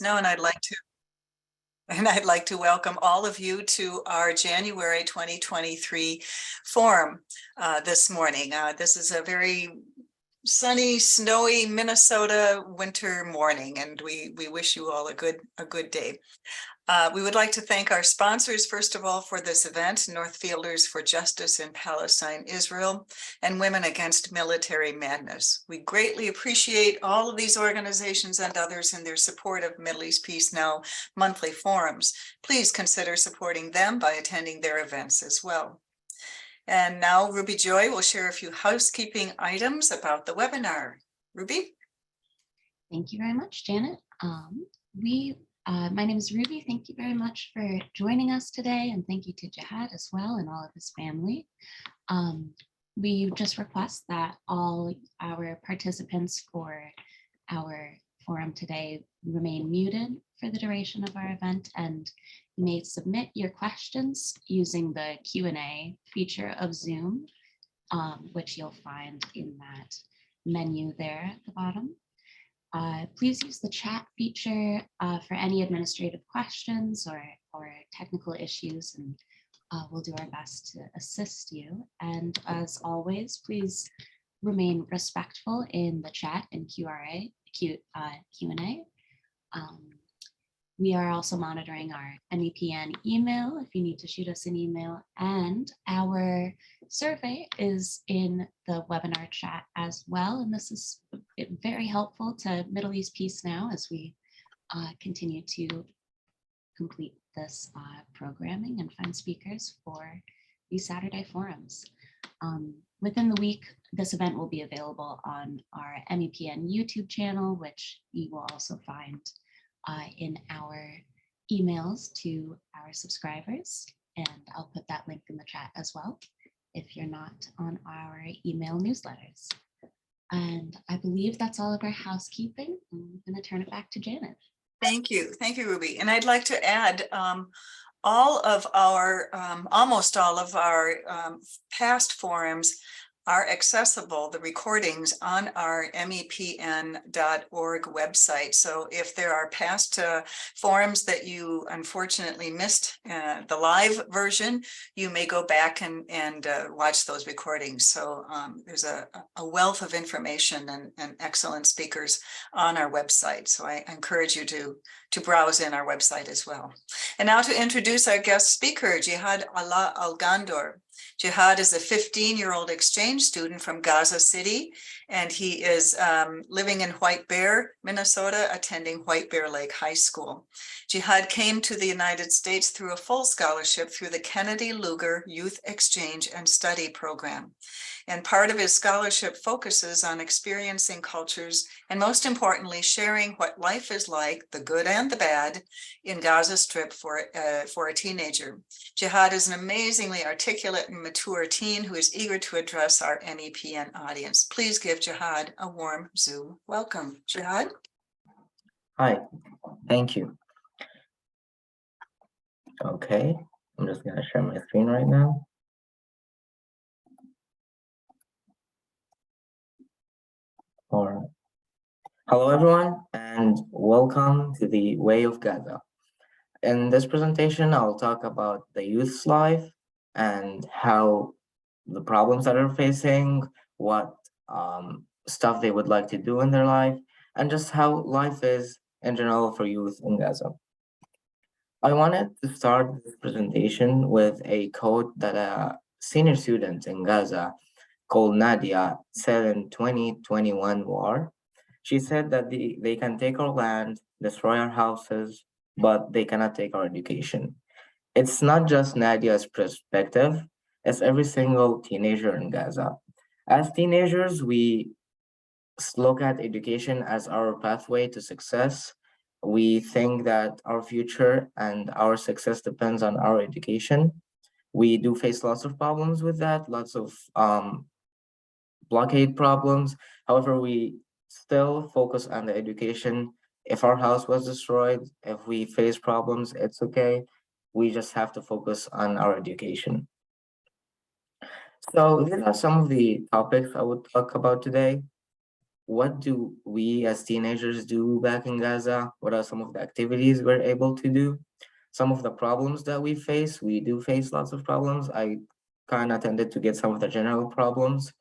Snow, and I'd like to welcome all of you to our January 2023 forum this morning. This is a very sunny, snowy Minnesota winter morning, and we wish you all a good day. We would like to thank our sponsors, first of all, for this event, Northfielders for Justice in Palestine, Israel, and Women Against Military Madness. We greatly appreciate all of these organizations and others in their support of Middle East Peace Now monthly forums. Please consider supporting them by attending their events as well. And now Ruby Joy will share a few housekeeping items about the webinar. Ruby? Thank you very much, Janet. My name is Ruby. Thank you very much for joining us today, and thank you to Jehad as well and all of his family. We just request that all our participants for our forum today remain muted for the duration of our event, and you may submit your questions using the Q&A feature of Zoom, which you'll find in that menu there at the bottom. Please use the chat feature for any administrative questions or technical issues, and we'll do our best to assist you. And as always, please remain respectful in the chat and Q&A. We are also monitoring our MEPN email if you need to shoot us an email, and our survey is in the webinar chat as well. And this is very helpful to Middle East Peace Now as we continue to complete this programming and find speakers for these Saturday forums. Within the week, this event will be available on our MEPN YouTube channel, which you will also find in our emails to our subscribers, and I'll put that link in the chat as well if you're not on our email newsletters. And I believe that's all of our housekeeping. I'm going to turn it back to Janet. Thank you, Ruby. And I'd like to add all of our, almost all of our past forums are accessible, the recordings, on our mepn.org website. So if there are past forums that you unfortunately missed the live version, you may go back and watch those recordings. So there's a wealth of information and excellent speakers on our website. So I encourage you to browse in our website as well. And now to introduce our guest speaker, Jehad Alaa AlGhandour. Jehad is a 15-year-old exchange student from Gaza City, and he is living in White Bear, Minnesota, attending White Bear Lake High School. Jehad came to the United States through a full scholarship through the Kennedy-Lugar Youth Exchange and Study Program. And part of his scholarship focuses on experiencing cultures and, most importantly, sharing what life is like, the good and the bad, in Gaza Strip for a teenager. Jehad is an amazingly articulate and mature teen who is eager to address our MEPN audience. Please give Jehad a warm Zoom welcome. Jehad? Hi, thank you. Okay, I'm just going to share my screen right now. All right. Hello, everyone, and welcome to the Way of Gaza. In this presentation, I'll talk about the youth's life and how the problems that they're facing, what stuff they would like to do in their life, and just how life is in general for youth in Gaza. I wanted to start this presentation with a quote that a senior student in Gaza called Nadia said in 2021 war. She said that they can take our land, destroy our houses, but they cannot take our education. It's not just Nadia's perspective, it's every single teenager in Gaza. As teenagers, we look at education as our pathway to success. We think that our future and our success depends on our education. We do face lots of problems with that, lots of blockade problems. However, we still focus on the education. If our house was destroyed, if we face problems, it's okay. We just have to focus on our education. So these are some of the topics I would talk about today. what do we as teenagers do back in Gaza? What are some of the activities we're able to do? Some of the problems that we face. We do face lots of problems. I kind of tended to get some of the general problems.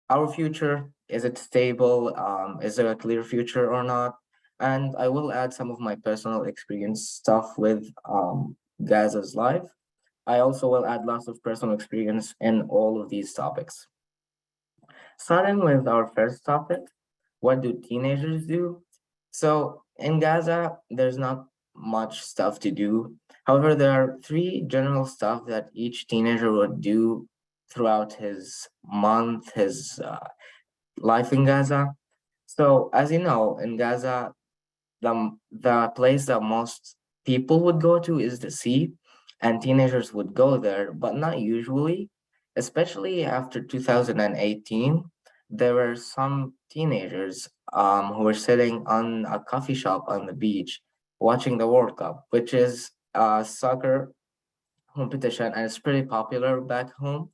Our future, is it stable? Is there a clear future or not? And I will add some of my personal experience stuff with Gaza's life. I also will add lots of personal experience in all of these topics. Starting with our first topic, what do teenagers do? So in Gaza, there's not much stuff to do. However, there are three general stuff that each teenager would do throughout his month, his life in Gaza. So as you know, in Gaza, the place that most people would go to is the sea, and teenagers would go there, but not usually. Especially after 2018, there were some teenagers who were sitting on a coffee shop on the beach watching the World Cup, which is a soccer competition and it's pretty popular back home.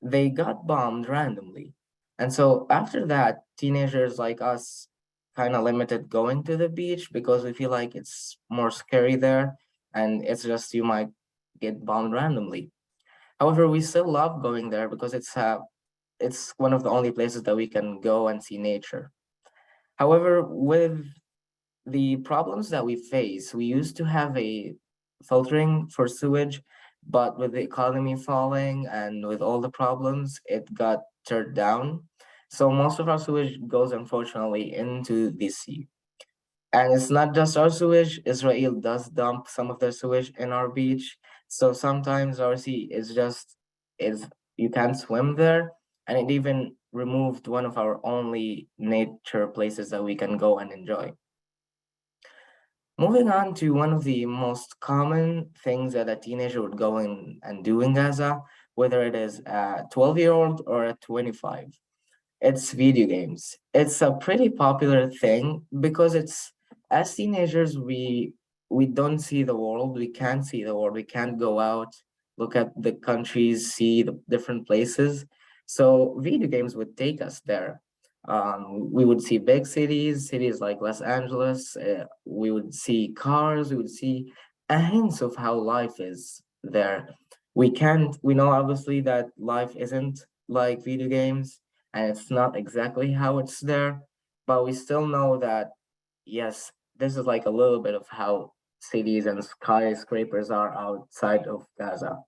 They got bombed randomly. And so after that, teenagers like us kind of limited going to the beach because we feel like it's more scary there and it's just you might get bombed randomly. However, we still love going there because it's one of the only places that we can go and see nature. However, with the problems that we face, we used to have a filtering for sewage, but with the economy falling and with all the problems, it got turned down. So most of our sewage goes unfortunately into the sea. And it's not just our sewage, Israel does dump some of their sewage in our beach. So sometimes our sea is you can't swim there. And it even removed one of our only nature places that we can go and enjoy. Moving on to one of the most common things that a teenager would go in and do in Gaza, whether it is a 12-year-old or a 25. It's video games. It's a pretty popular thing because it's as teenagers we don't see the world, we can't see the world, we can't go out, look at the countries, see the different places. So video games would take us there. We would see big cities like Los Angeles. We would see cars. We would see a hint of how life is there. We know obviously that life isn't like video games and it's not exactly how it's there, but we still know that, yes, this is like a little bit of how cities and skyscrapers are outside of Gaza.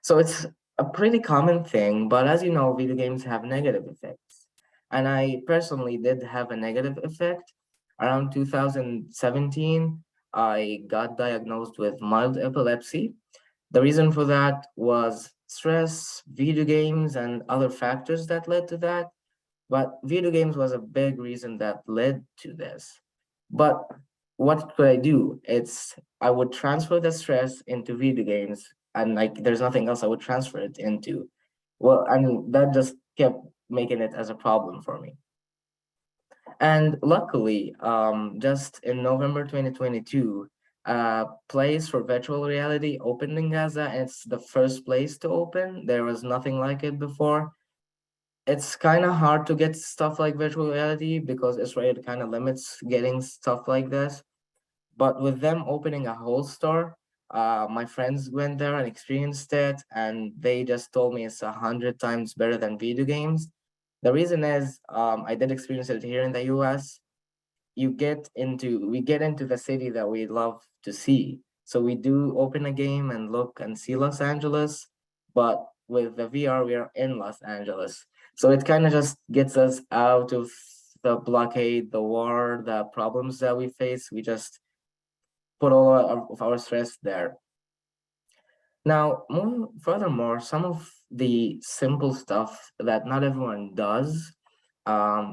So it's a pretty common thing, but as you know, video games have negative effects. And I personally did have a negative effect. Around 2017, I got diagnosed with mild epilepsy. The reason for that was stress, video games, and other factors that led to that. But video games was a big reason that led to this. But what could I do? I would transfer the stress into video games, and like there's nothing else I would transfer it into. Well, and that just kept making it as a problem for me. And luckily, just in November 2022, a place for virtual reality opened in Gaza, and it's the first place to open. There was nothing like it before. It's kind of hard to get stuff like virtual reality because Israel kind of limits getting stuff like this. But with them opening a whole store, my friends went there and experienced it, and they just told me it's 100 times better than video games. The reason is, I did experience it here in the US. We get into the city that we love to see. So we do open a game and look and see Los Angeles, but with the VR, we are in Los Angeles. So it kind of just gets us out of the blockade, the war, the problems that we face. We just put all of our stress there. Now, furthermore, some of the simple stuff that not everyone does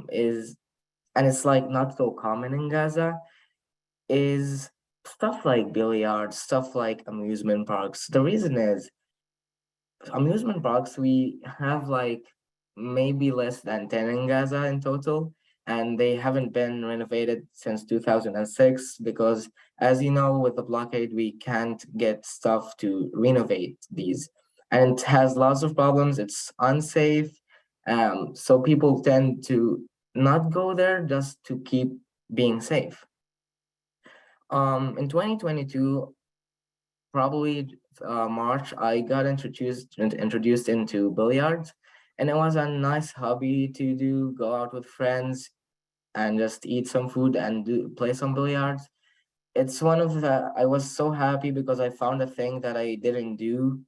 is, and it's like not so common in Gaza, is stuff like billiards, stuff like amusement parks. The reason is amusement parks, we have like maybe less than 10 in Gaza in total, and they haven't been renovated since 2006 because, as you know, with the blockade, we can't get stuff to renovate these. And it has lots of problems. It's unsafe. So people tend to not go there just to keep being safe. In 2022, probably March, I got introduced into billiards, and it was a nice hobby to do. Go out with friends and just eat some food and play some billiards. It's one of the I was so happy because I found a thing that I didn't do,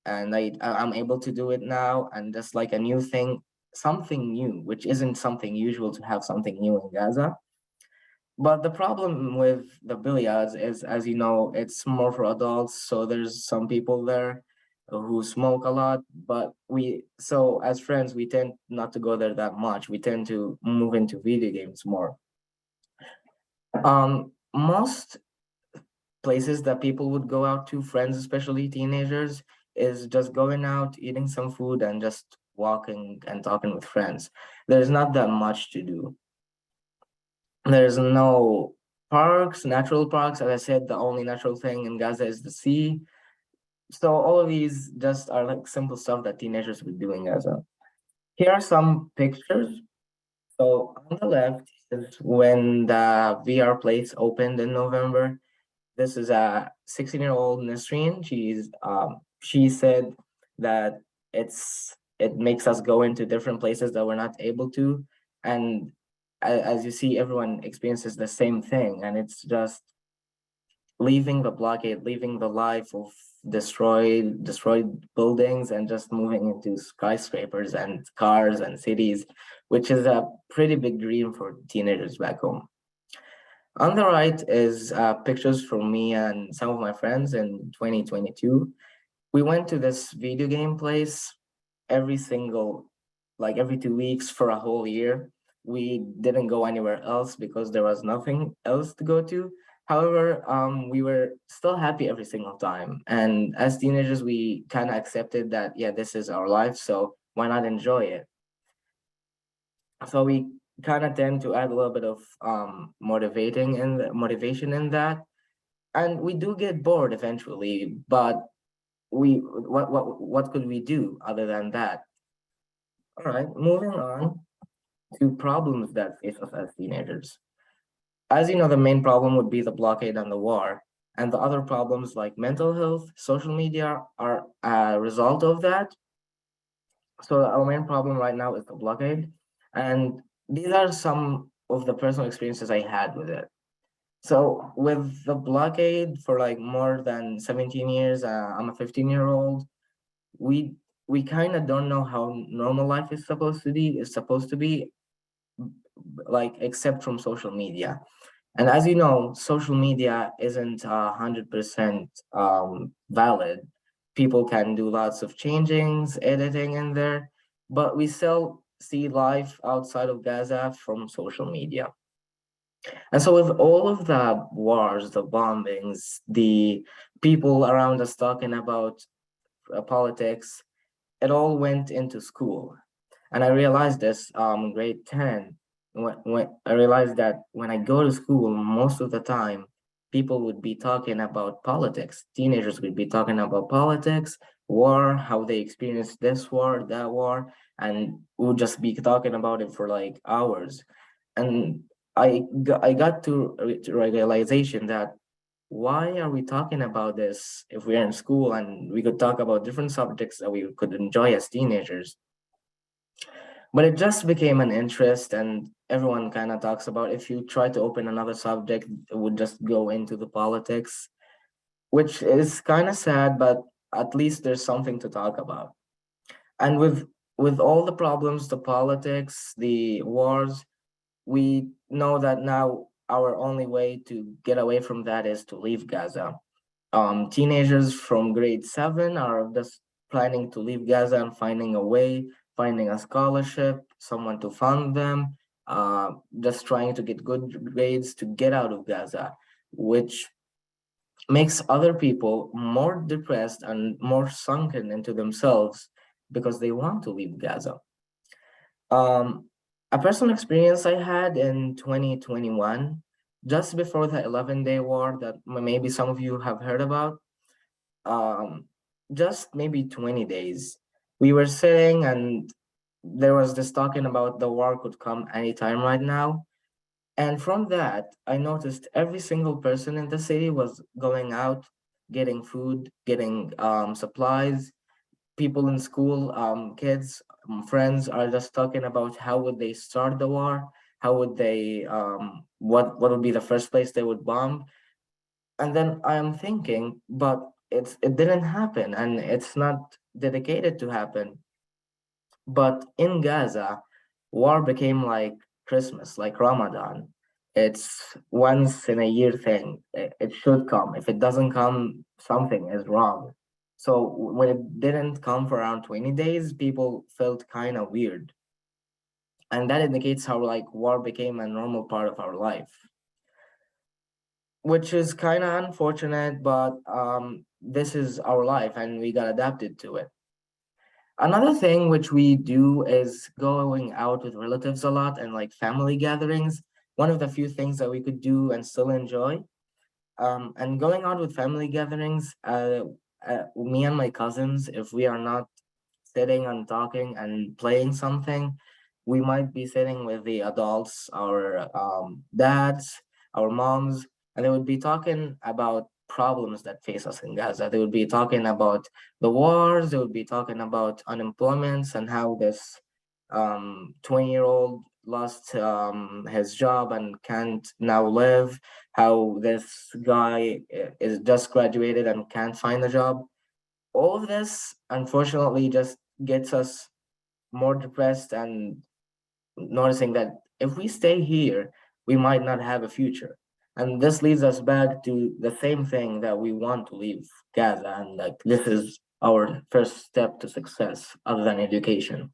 and I'm able to do it now, and just like a new thing, something new, which isn't something usual to have something new in Gaza. But the problem with the billiards is, as you know, it's more for adults. So there's some people there who smoke a lot. But so as friends, we tend not to go there that much. We tend to move into video games more. Most places that people would go out to, friends, especially teenagers, is just going out, eating some food, and just walking and talking with friends. There's not that much to do. There's no parks, natural parks. As I said, the only natural thing in Gaza is the sea. So all of these just are like simple stuff that teenagers would do in Gaza. Here are some pictures. So on the left is when the VR place opened in November. This is a 16-year-old Nasreen. She said that it makes us go into different places that we're not able to, and as you see, everyone experiences the same thing, and it's just leaving the blockade, leaving the life of destroyed buildings, and just moving into skyscrapers and cars and cities, which is a pretty big dream for teenagers back home. On the right is pictures from me and some of my friends in 2022. We went to this video game place every 2 weeks for a whole year. We didn't go anywhere else because there was nothing else to go to. However, we were still happy every single time. And as teenagers, we kind of accepted that, yeah, this is our life, so why not enjoy it? So we kind of tend to add a little bit of motivation in that, and we do get bored eventually. But what could we do other than that? All right, moving on to problems that face us as teenagers. As you know, the main problem would be the blockade and the war, and the other problems like mental health, social media are a result of that. So our main problem right now is the blockade, and these are some of the personal experiences I had with it. So with the blockade for like more than 17 years, I'm a 15-year-old. We we kind of don't know how normal life is supposed to be like except from social media. And as you know, social media isn't 100% valid. People can do lots of changings, editing in there, but we still see life outside of Gaza from social media. And so, with all of the wars, the bombings, the people around us talking about politics, it all went into school. And I realized this in grade 10, when I realized that when I go to school, most of the time, people would be talking about politics. Teenagers would be talking about politics, war, how they experienced this war, that war, and would just be talking about it for like hours. And I got to realization that why are we talking about this if we're in school and we could talk about different subjects that we could enjoy as teenagers? But it just became an interest, and everyone kind of talks about if you try to open another subject, it would just go into the politics, which is kind of sad, but at least there's something to talk about. And with all the problems, the politics, the wars, we know that now our only way to get away from that is to leave Gaza. Teenagers from grade 7 are just planning to leave Gaza and finding a way, finding a scholarship, someone to fund them, just trying to get good grades to get out of Gaza, which makes other people more depressed and more sunken into themselves because they want to leave Gaza. Um, a personal experience I had in 2021, just before the 11-day war that maybe some of you have heard about, um, just maybe 20 days. We were sitting and there was this talking about the war could come anytime right now. And from that, I noticed every single person in the city was going out, getting food, getting supplies. People in school, kids, friends are just talking about how would they start the war, how would they, what would be the first place they would bomb. And then I am thinking, but it didn't happen, and it's not dedicated to happen. But in Gaza, war became like Christmas, like Ramadan. It's once in a year thing. It should come. If it doesn't come, something is wrong. So when it didn't come for around 20 days, people felt kind of weird. And that indicates how like war became a normal part of our life, which is kind of unfortunate, but this is our life and we got adapted to it. Another thing which we do is going out with relatives a lot and like family gatherings. One of the few things that we could do and still enjoy. And going out with family gatherings, me and my cousins, if we are not sitting and talking and playing something, we might be sitting with the adults, our dads, our moms, and they would be talking about problems that face us in Gaza. They would be talking about the wars, they would be talking about unemployments and how this 20-year-old lost his job and can't now live, how this guy is just graduated and can't find a job. All of this, unfortunately, just gets us more depressed and noticing that if we stay here, we might not have a future. And this leads us back to the same thing that we want to leave Gaza. And like this is our first step to success other than education.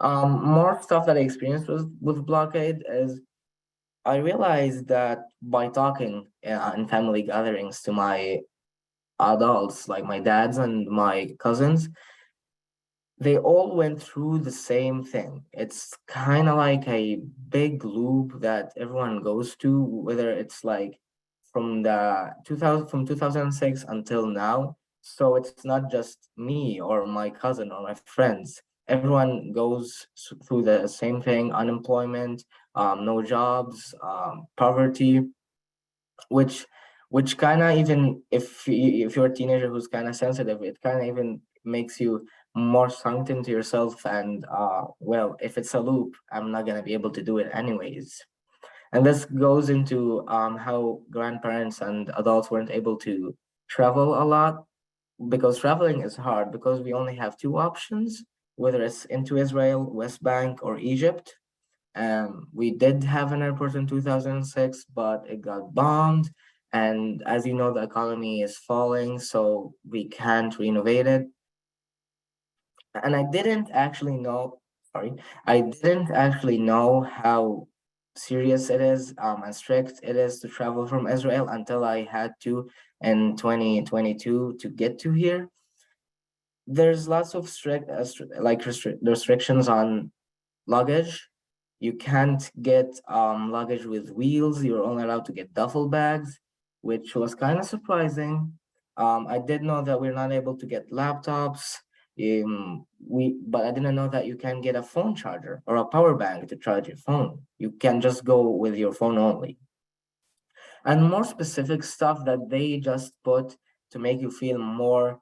More stuff that I experienced with blockade is I realized that by talking in family gatherings to my adults, like my dads and my cousins, they all went through the same thing. It's kind of like a big loop that everyone goes to, whether it's like from the 2000 from 2006 until now. So it's not just me or my cousin or my friends. Everyone goes through the same thing: unemployment, no jobs, poverty, which kind of, even if you're a teenager who's kind of sensitive, it kind of even makes you more sunk into yourself. And well, if it's a loop, I'm not going to be able to do it anyways. And this goes into how grandparents and adults weren't able to travel a lot, because traveling is hard because we only have two options, whether it's into Israel, West Bank, or Egypt. We did have an airport in 2006, but it got bombed. And as you know, the economy is falling, so we can't renovate it. And I didn't actually know, sorry, I didn't actually know how serious it is and strict it is to travel from Israel until I had to in 2022 to get to here. There's lots of strict, restrictions on luggage. You can't get luggage with wheels. You're only allowed to get duffel bags, which was kind of surprising. I did know that we're not able to get laptops. But I didn't know that you can get a phone charger or a power bank to charge your phone. You can just go with your phone only. And more specific stuff that they just put to make you feel more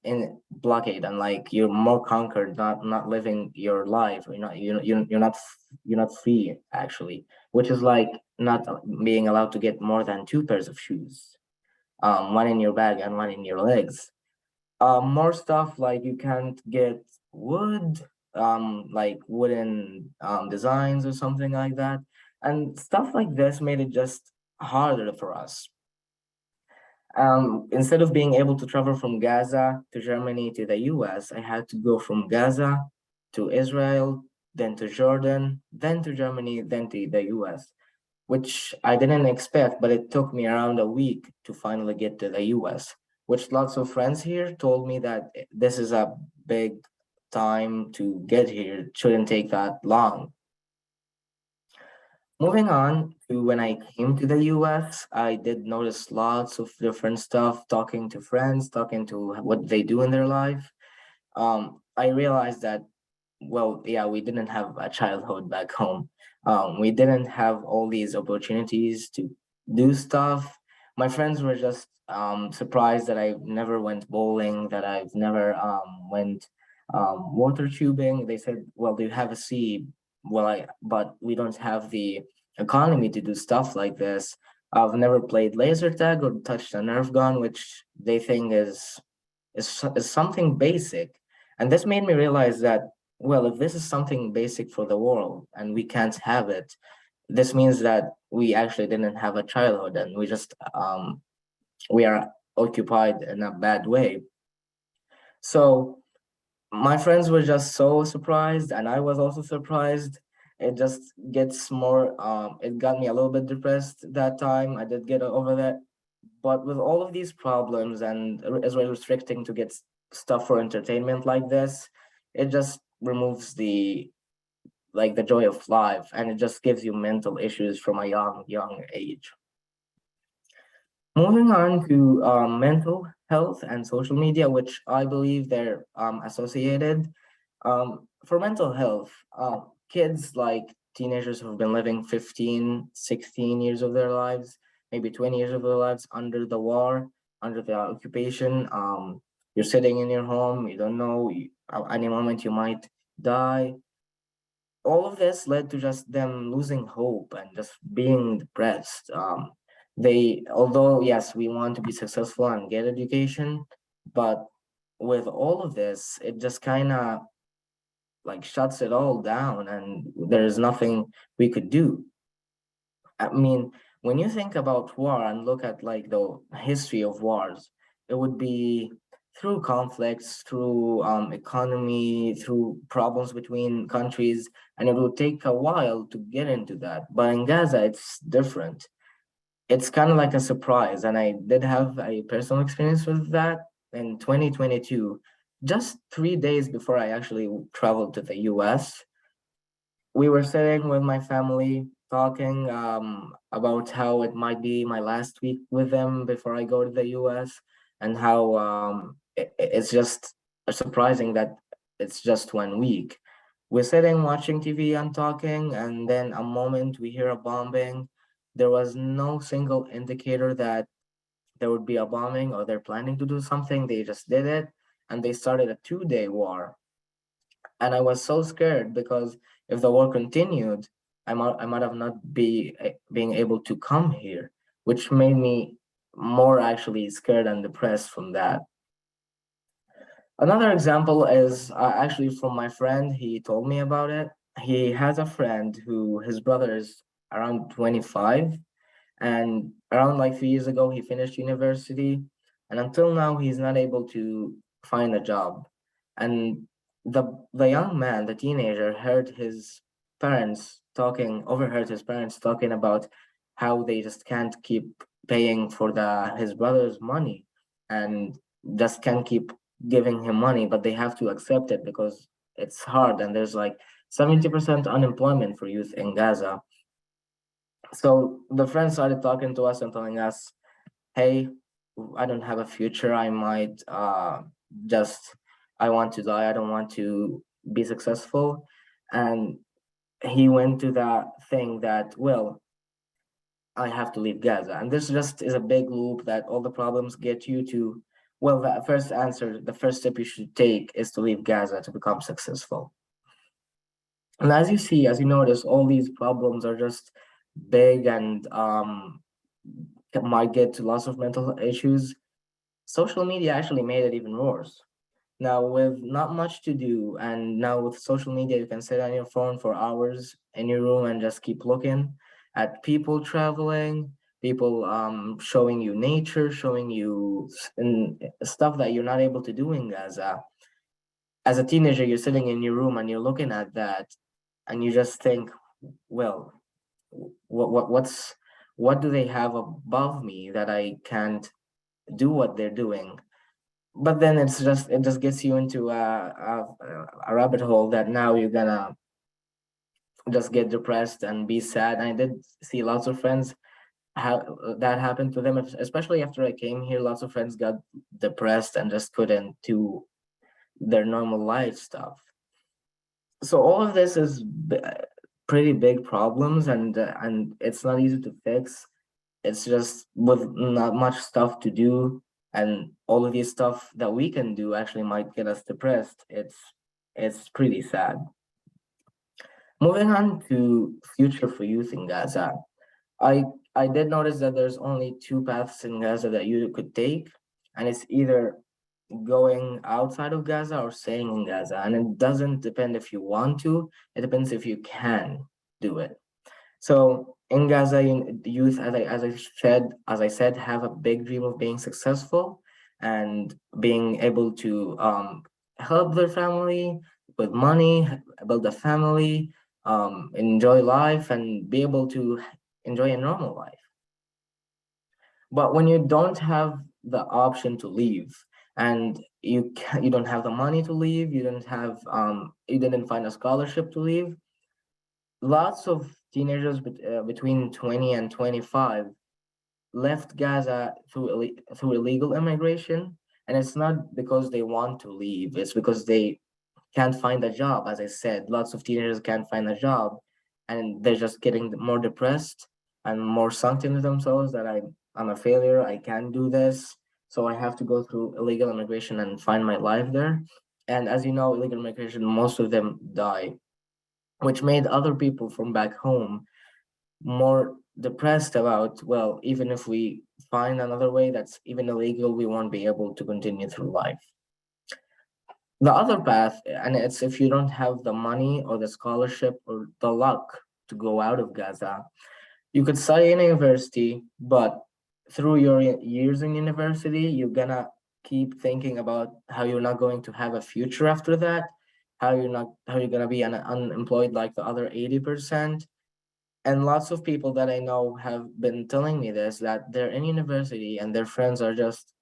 in blockade, and like you're more conquered, not living your life. You're not free actually, which is like not being allowed to get more than two pairs of shoes, one in your bag and one in your legs. More stuff like you can't get wood, like wooden designs or something like that. And stuff like this made it just harder for us. Instead of being able to travel from Gaza to Germany to the US, I had to go from Gaza to Israel, then to Jordan, then to Germany, then to the US, which I didn't expect, but it took me around a week to finally get to the US, which lots of friends here told me that this is a big time to get here. It shouldn't take that long. Moving on to when I came to the US, I did notice lots of different stuff, talking to friends, talking to what they do in their life. I realized that, well, yeah, we didn't have a childhood back home. We didn't have all these opportunities to do stuff. My friends were just surprised that I never went bowling, that I've never went water tubing. They said, "Well, do you have a sea?" Well, but we don't have the economy to do stuff like this. I've never played laser tag or touched a Nerf gun, which they think is something basic. And this made me realize that, well, if this is something basic for the world and we can't have it, this means that we actually didn't have a childhood, and we are occupied in a bad way. So my friends were just so surprised, and I was also surprised. It just gets more, it got me a little bit depressed that time. I did get over that. But with all of these problems and as well restricting to get stuff for entertainment like this, it just removes the like the joy of life, and it just gives you mental issues from a young age. Moving on to mental health and social media, which I believe they're associated. For mental health, kids like teenagers who've been living 15, 16 years of their lives, maybe 20 years of their lives under the war, under the occupation. You're sitting in your home, you don't know, at any moment you might die. All of this led to just them losing hope and just being depressed. Although, yes, we want to be successful and get education, but with all of this, it just kind of like shuts it all down, and there's nothing we could do. I mean, when you think about war and look at like the history of wars, it would be through conflicts, through economy, through problems between countries, and it would take a while to get into that. But in Gaza, it's different. It's kind of like a surprise, and I did have a personal experience with that in 2022, just 3 days before I actually traveled to the US. We were sitting with my family talking about how it might be my last week with them before I go to the US, and how it's just surprising that it's just 1 week. We're sitting watching TV and talking, and then a moment we hear a bombing. There was no single indicator that there would be a bombing or they're planning to do something. They just did it, and they started a 2-day war. And I was so scared because if the war continued, I might have not being able to come here, which made me more actually scared and depressed from that. Another example is actually from my friend. He told me about it. He has a friend who his brother is around 25, and around like 3 years ago he finished university, and until now he's not able to find a job. And the young man, the teenager, overheard his parents talking about how they just can't keep paying for the his brother's money, and just can't keep giving him money, but they have to accept it because it's hard, and there's like 70% unemployment for youth in Gaza. So the friends started talking to us and telling us, hey, I don't have a future. I might just, I want to die. I don't want to be successful. And he went to that thing that, well, I have to leave Gaza. And this just is a big loop that all the problems get you to, well, the first step you should take is to leave Gaza to become successful. And as you see, as you notice, all these problems are just big and might get to lots of mental issues. Social media actually made it even worse. Now, with not much to do, and now with social media, you can sit on your phone for hours in your room and just keep looking at people traveling, people showing you nature, showing you stuff that you're not able to do in Gaza. As a teenager, you're sitting in your room and you're looking at that, and you just think, well, what do they have above me that I can't do what they're doing? But then it just gets you into a rabbit hole that now you're gonna just get depressed and be sad. And I did see lots of friends have that happened to them, especially after I came here. Lots of friends got depressed and just couldn't do their normal life stuff. So all of this is pretty big problems, and it's not easy to fix. It's just with not much stuff to do, and all of these stuff that we can do actually might get us depressed. It's pretty sad. Moving on to future for youth in Gaza. I I did notice that there's only two paths in Gaza that you could take, and it's either going outside of Gaza or staying in Gaza. And it doesn't depend if you want to, it depends if you can do it. So in Gaza, the youth, as I said, have a big dream of being successful and being able to help their family with money, build a family, enjoy life, and be able to enjoy a normal life. But when you don't have the option to leave, and you don't have the money to leave, you didn't find a scholarship to leave, lots of teenagers between 20 and 25 left Gaza through illegal immigration, and it's not because they want to leave, it's because they can't find a job. As I said, lots of teenagers can't find a job, and they're just getting more depressed and more sunk into themselves that I'm a failure, I can't do this, so I have to go through illegal immigration and find my life there. And as you know, illegal immigration, most of them die, which made other people from back home more depressed about, well, even if we find another way that's even illegal, we won't be able to continue through life. The other path, and it's if you don't have the money or the scholarship or the luck to go out of Gaza, you could study in a university, but through your years in university, you're gonna keep thinking about how you're not going to have a future after that, how you're gonna be unemployed like the other 80%. And lots of people that I know have been telling me this, that they're in university and their friends are just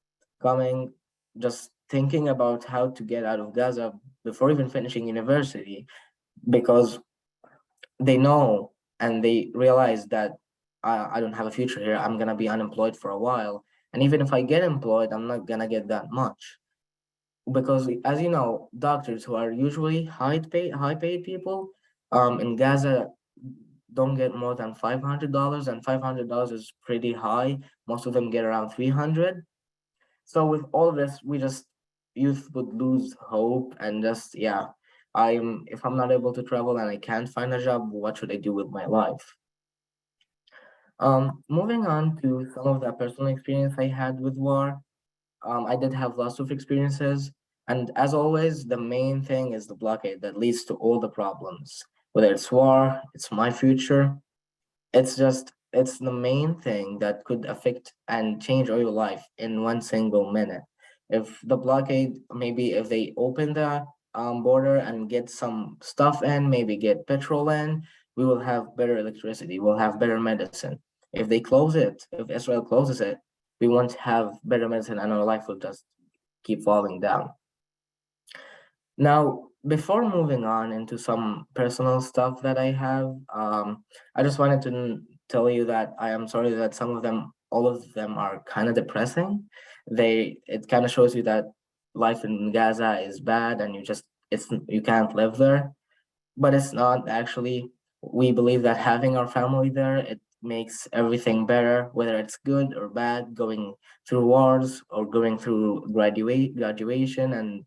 coming, just thinking about how to get out of Gaza before even finishing university, because they know and they realize that I don't have a future here. I'm gonna be unemployed for a while. And even if I get employed, I'm not gonna get that much. Because as you know, doctors who are usually high paid people, in Gaza don't get more than $500, and $500 is pretty high. Most of them get around 300. So with all of this, youth would lose hope and just, yeah, if I'm not able to travel and I can't find a job, what should I do with my life? Moving on to some of the personal experience I had with war. I did have lots of experiences, and as always, the main thing is the blockade that leads to all the problems. Whether it's war, it's my future, it's the main thing that could affect and change all your life in one single minute. If the blockade, maybe if they open the border and get some stuff in, maybe get petrol in, we will have better electricity, we'll have better medicine. If they close it, if Israel closes it, we won't have better medicine and our life will just keep falling down. Now, before moving on into some personal stuff that I have, I just wanted to tell you that I am sorry that all of them are kind of depressing. It kind of shows you that life in Gaza is bad and you can't live there, but it's not actually. We believe that having our family there, it makes everything better, whether it's good or bad, going through wars or going through graduation and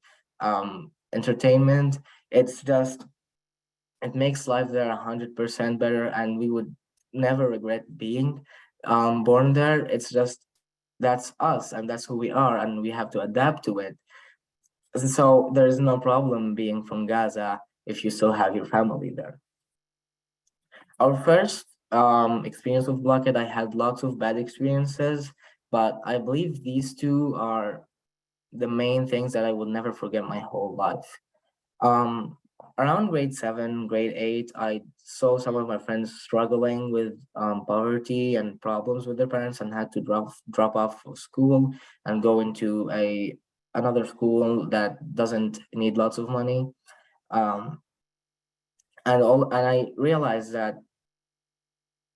entertainment. It makes life there 100% better, and we would never regret being born there. It's just that's us and that's who we are, and we have to adapt to it. So there is no problem being from Gaza if you still have your family there. Our first experience with Blockhead, I had lots of bad experiences, but I believe these two are the main things that I will never forget my whole life. Around grade 7, grade 8, I saw some of my friends struggling with poverty and problems with their parents and had to drop off of school and go into another school that doesn't need lots of money. Um, and I realized that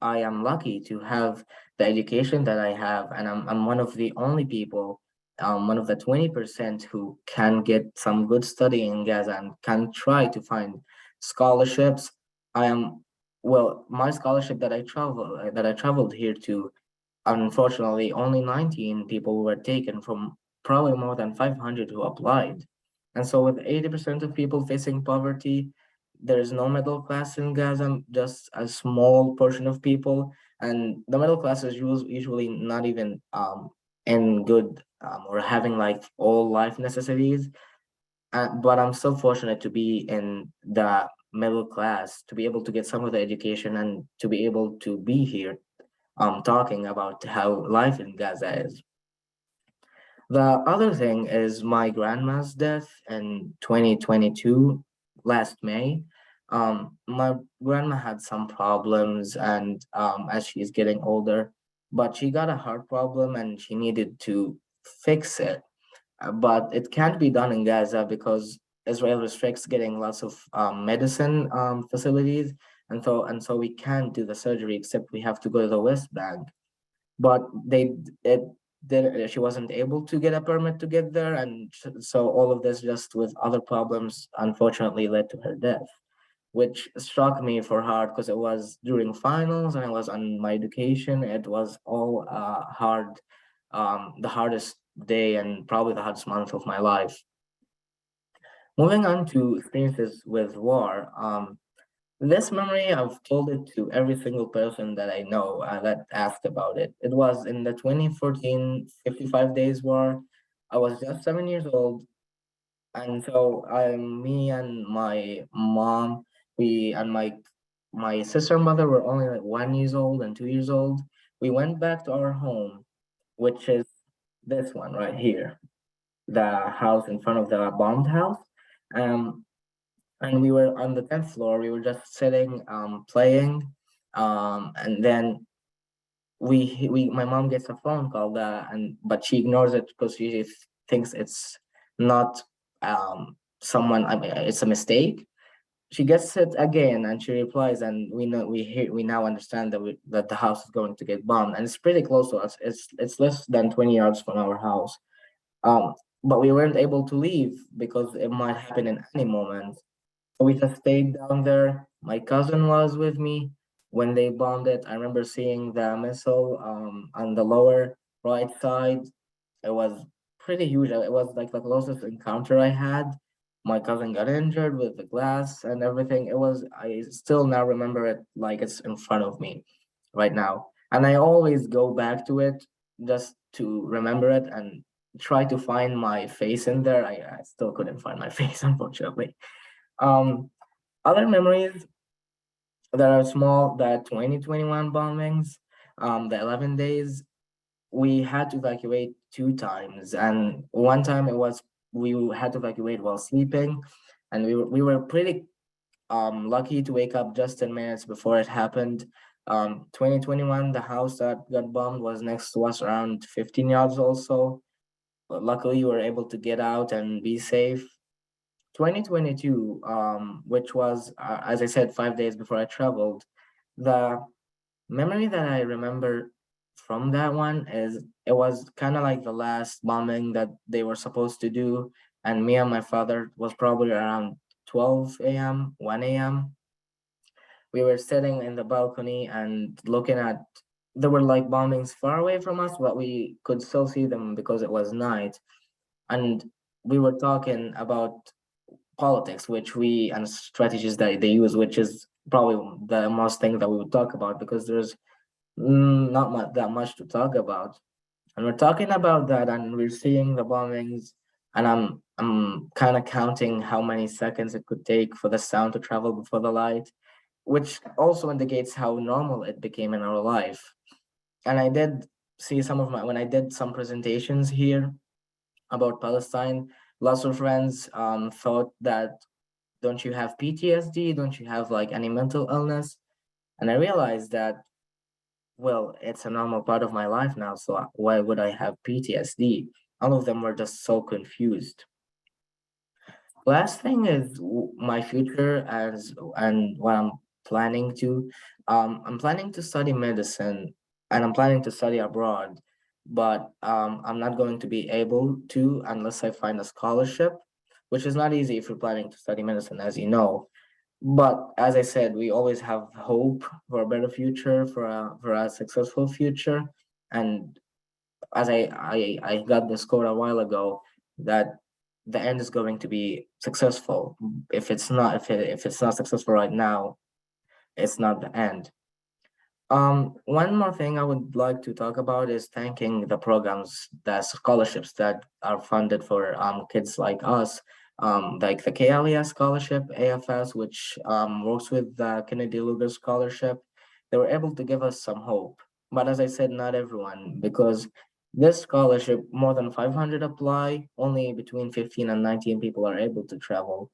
I am lucky to have the education that I have, and I'm one of the only people one of the 20% who can get some good study in Gaza and can try to find scholarships. I am, well, my scholarship that I traveled here to, unfortunately, only 19 people were taken from probably more than 500 who applied. And so, with 80% of people facing poverty, there is no middle class in Gaza, just a small portion of people. And the middle class is usually not even in good or having like all life necessities. But I'm so fortunate to be in the middle class, to be able to get some of the education and to be able to be here talking about how life in Gaza is. The other thing is my grandma's death in 2022, last May. My grandma had some problems, and as she's getting older, but she got a heart problem and she needed to fix it. But it can't be done in Gaza because Israel restricts getting lots of medicine facilities, and so we can't do the surgery except we have to go to the West Bank. But she wasn't able to get a permit to get there, and so all of this, just with other problems, unfortunately led to her death, which struck me for hard because it was during finals and I was on my education. It was all hard, the hardest day and probably the hardest month of my life. Moving on to experiences with war, this memory, I've told it to every single person that I know that asked about it. It was in the 2014 55 Days War. I was just 7 years old. And so me and my mom, we and my sister and mother were only like 1 years old and 2 years old. We went back to our home, which is this one right here, the house in front of the bombed house. Um, and we were on the 10th floor. We were just sitting, playing, and then my mom gets a phone call, but she ignores it because she thinks it's not someone. I mean, it's a mistake. She gets it again, and she replies, and we now understand that the house is going to get bombed, and it's pretty close to us. It's less than 20 yards from our house. Um, but we weren't able to leave because it might happen in any moment. We just stayed down there. My cousin was with me when they bombed it. I remember seeing the missile on the lower right side. It was pretty huge. It was like the closest encounter I had. My cousin got injured with the glass and everything. I still now remember it like it's in front of me right now. And I always go back to it just to remember it and try to find my face in there. I still couldn't find my face, unfortunately. Um, Other memories that are small, the 2021 bombings, the 11 days, we had to evacuate 2 times. And one time we had to evacuate while sleeping. And we were pretty lucky to wake up just 10 minutes before it happened. 2021, the house that got bombed was next to us around 15 yards also. But luckily, we were able to get out and be safe. 2022, which was, as I said, 5 days before I traveled, the memory that I remember from that one is it was kind of like the last bombing that they were supposed to do. And me and my father was probably around 12 a.m., 1 a.m. We were sitting in the balcony and looking at, there were like bombings far away from us, but we could still see them because it was night. And we were talking about politics, and strategies that they use, which is probably the most thing that we would talk about because there's not that much to talk about. And we're talking about that, and we're seeing the bombings, and I'm kind of counting how many seconds it could take for the sound to travel before the light, which also indicates how normal it became in our life. And I did see when I did some presentations here about Palestine, lots of friends thought that, don't you have PTSD? Don't you have like any mental illness? And I realized that, well, it's a normal part of my life now, so why would I have PTSD? All of them were just so confused. Last thing is my future and what I'm planning to. I'm planning to study medicine and I'm planning to study abroad. but I'm not going to be able to unless I find a scholarship, which is not easy if you're planning to study medicine, as you know. But as I said, we always have hope for a better future, for a successful future. And as I got this quote a while ago, that the end is going to be successful. If it's not successful right now, it's not the end. One more thing I would like to talk about is thanking the programs, the scholarships that are funded for kids like us, like the KLES scholarship, AFS, which works with the Kennedy-Lugar scholarship. They were able to give us some hope. But as I said, not everyone, because this scholarship, more than 500 apply, only between 15 and 19 people are able to travel.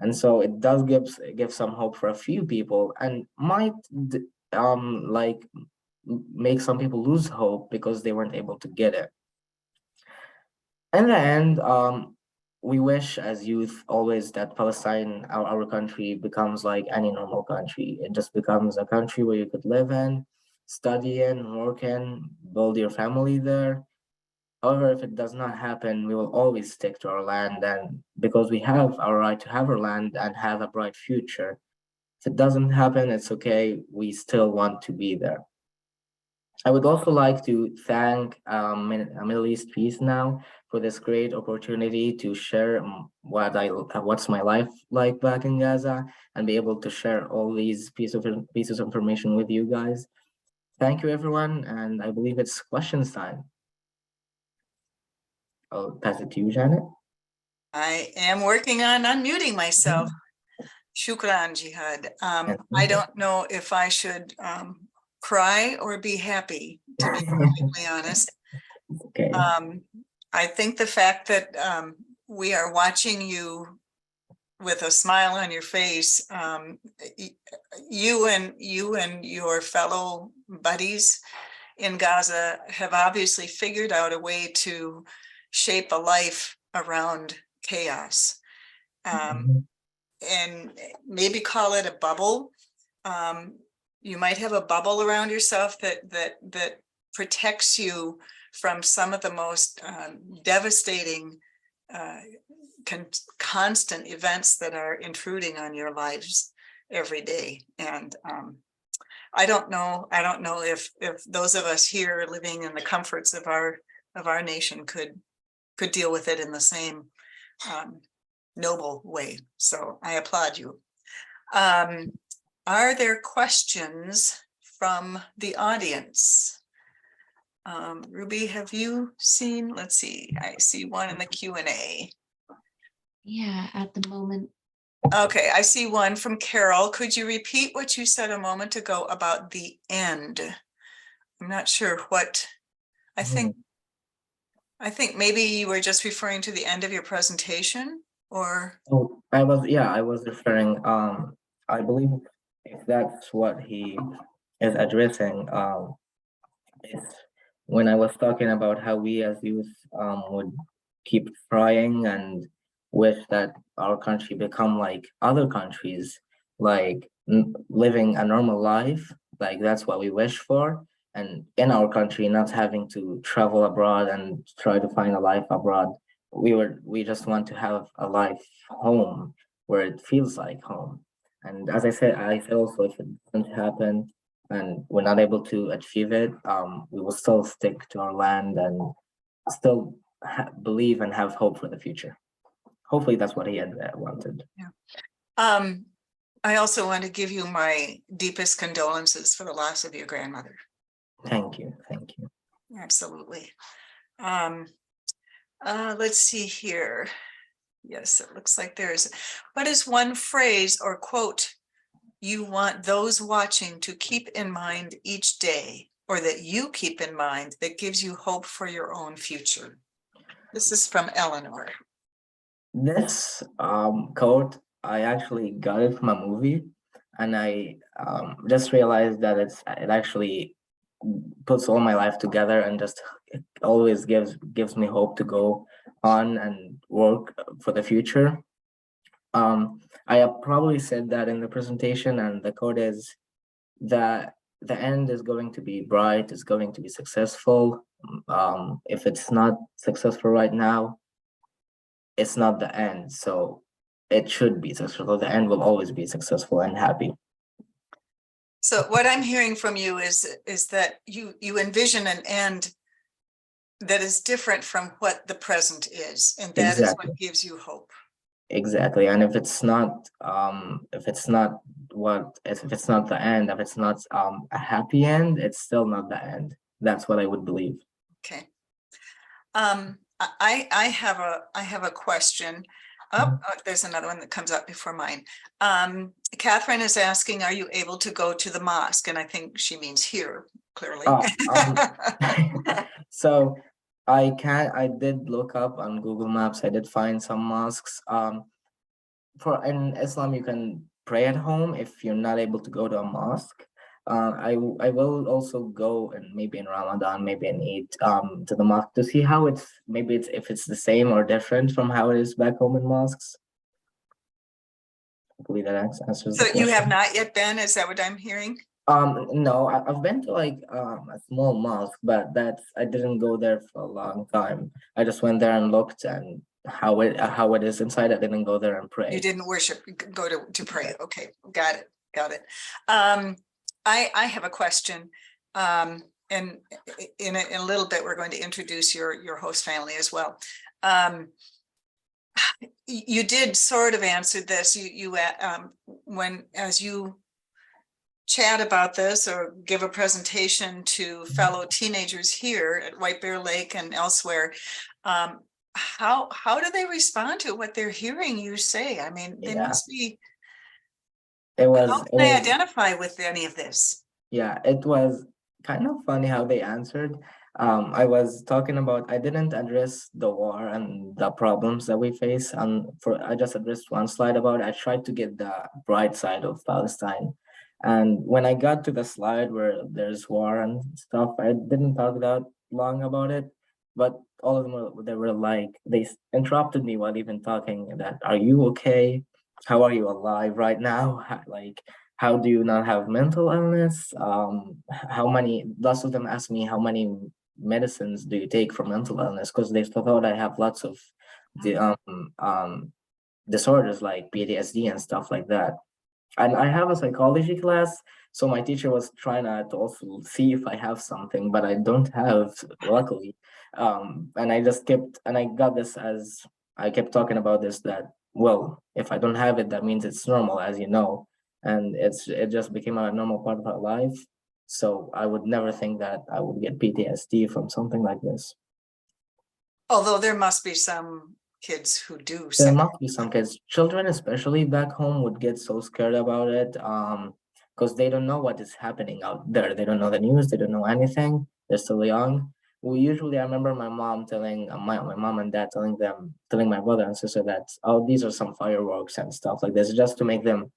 And so it does give some hope for a few people, and might like make some people lose hope because they weren't able to get it. In the end, we wish as youth always that Palestine, our country, becomes like any normal country. It just becomes a country where you could live in, study in, work in, build your family there. However, if it does not happen, we will always stick to our land, and because we have our right to have our land and have a bright future. If it doesn't happen, it's okay. We still want to be there. I would also like to thank Middle East Peace Now for this great opportunity to share what's my life like back in Gaza and be able to share all these pieces of information with you guys. Thank you, everyone, and I believe it's questions time. I'll pass it to you, Janet. I am working on unmuting myself. Shukran, Jihad. I don't know if I should cry or be happy, to be perfectly honest. Okay. I think the fact that we are watching you with a smile on your face, you and your fellow buddies in Gaza have obviously figured out a way to shape a life around chaos. And maybe call it a bubble. You might have a bubble around yourself that protects you from some of the most devastating, constant events that are intruding on your lives every day. And I don't know if those of us here living in the comforts of our nation could deal with it in the same noble way. So I applaud you. Are there questions from the audience? Ruby, have you seen? Let's see. I see one in the Q&A. Yeah, at the moment. Okay, I see one from Carol. Could you repeat what you said a moment ago about the end? I'm not sure what. I think maybe you were just referring to the end of your presentation, or? Oh, I was referring, I believe if that's what he is addressing, is when I was talking about how we as youth would keep trying and wish that our country become like other countries, like living a normal life, like that's what we wish for. And in our country, not having to travel abroad and try to find a life abroad. We just want to have a life home where it feels like home. And as I said also, if it doesn't happen, and we're not able to achieve it, we will still stick to our land and still believe and have hope for the future. Hopefully that's what he had wanted. Yeah. I also want to give you my deepest condolences for the loss of your grandmother. Thank you. Thank you. Absolutely. Let's see here. Yes, it looks like there's, what is one phrase or quote you want those watching to keep in mind each day, or that you keep in mind that gives you hope for your own future? This is from Eleanor. This quote, I actually got it from a movie, and I just realized that it actually puts all my life together and just always gives me hope to go on and work for the future. I have probably said that in the presentation, and the quote is that the end is going to be bright, it's going to be successful. If it's not successful right now, it's not the end. So it should be successful. The end will always be successful and happy. So what I'm hearing from you is that you envision an end that is different from what the present is, and that is Exactly. what gives you hope. Exactly. And if it's not if it's not if it's not the end, if it's not a happy end, it's still not the end. That's what I would believe. Okay. I have a question. Oh, there's another one that comes up before mine. Catherine is asking, are you able to go to the mosque? And I think she means here, clearly. Oh, so I did look up on Google Maps. I did find some mosques. For in Islam, you can pray at home if you're not able to go to a mosque. I will also go, and maybe in Ramadan, maybe in Eid, to the mosque to see how it's, maybe it's, if it's the same or different from how it is back home in mosques. I believe that answers So the you have question. not yet been, is that what I'm hearing? No, I've been to like a small mosque, but I didn't go there for a long time. I just went there and looked, and how it is inside. I didn't go there and You pray. didn't worship, go to pray. Okay, got it, got it. I have a question. And in a little bit, we're going to introduce your host family as well. You did sort of answer this. When as you chat about this or give a presentation to fellow teenagers here at White Bear Lake and elsewhere, how do they respond to what they're hearing you say? I mean, they Yeah, must be, it how was can it they was identify with any of this? yeah, it was kind of funny how they answered. I was talking about, I didn't address the war and the problems that we face, and I just addressed one slide about it. I tried to get the bright side of Palestine. And when I got to the slide where there's war and stuff, I didn't talk that long about it. But all of them they were like, interrupted me while even talking that, are you okay? How are you alive right now? Like, how do you not have mental illness? How many, lots of them ask me, how many medicines do you take for mental illness? Because they thought I have lots of the disorders like PTSD and stuff like that. And I have a psychology class, so my teacher was trying to also see if I have something, but I don't have, luckily. And I just kept, and I got this as, I kept talking about this, that, well, if I don't have it, that means it's normal, as you know. And it just became a normal part of our life. So I would never think that I would get PTSD from something like this. Although there must be some kids who do There say, must be some kids, children especially back home, would get so scared about it, because they don't know what is happening out there. They don't know the news. They don't know anything. They're still young. We usually, I remember my mom telling my mom and dad telling my brother and sister that, oh, these are some fireworks and stuff like this, just to make them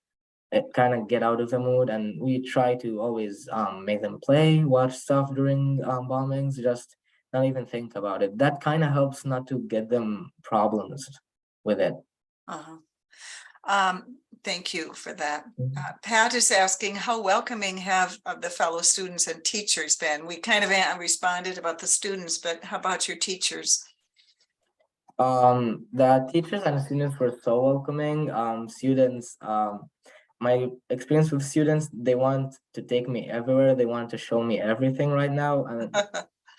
kind of get out of the mood. And we try to always make them play, watch stuff during bombings, just not even think about it. That kind of helps not to get them problems with it. uh-huh. Thank you for that. Pat is asking, how welcoming have the fellow students and teachers been? We kind of responded about the students, but how about your teachers? The teachers and students were so welcoming. Students, my experience with students, they want to take me everywhere. They want to show me everything right now. And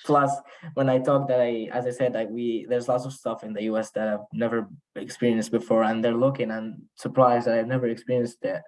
plus, when I talk that as I said, there's lots of stuff in the US that I've never experienced before, and they're looking and surprised that I've never experienced it.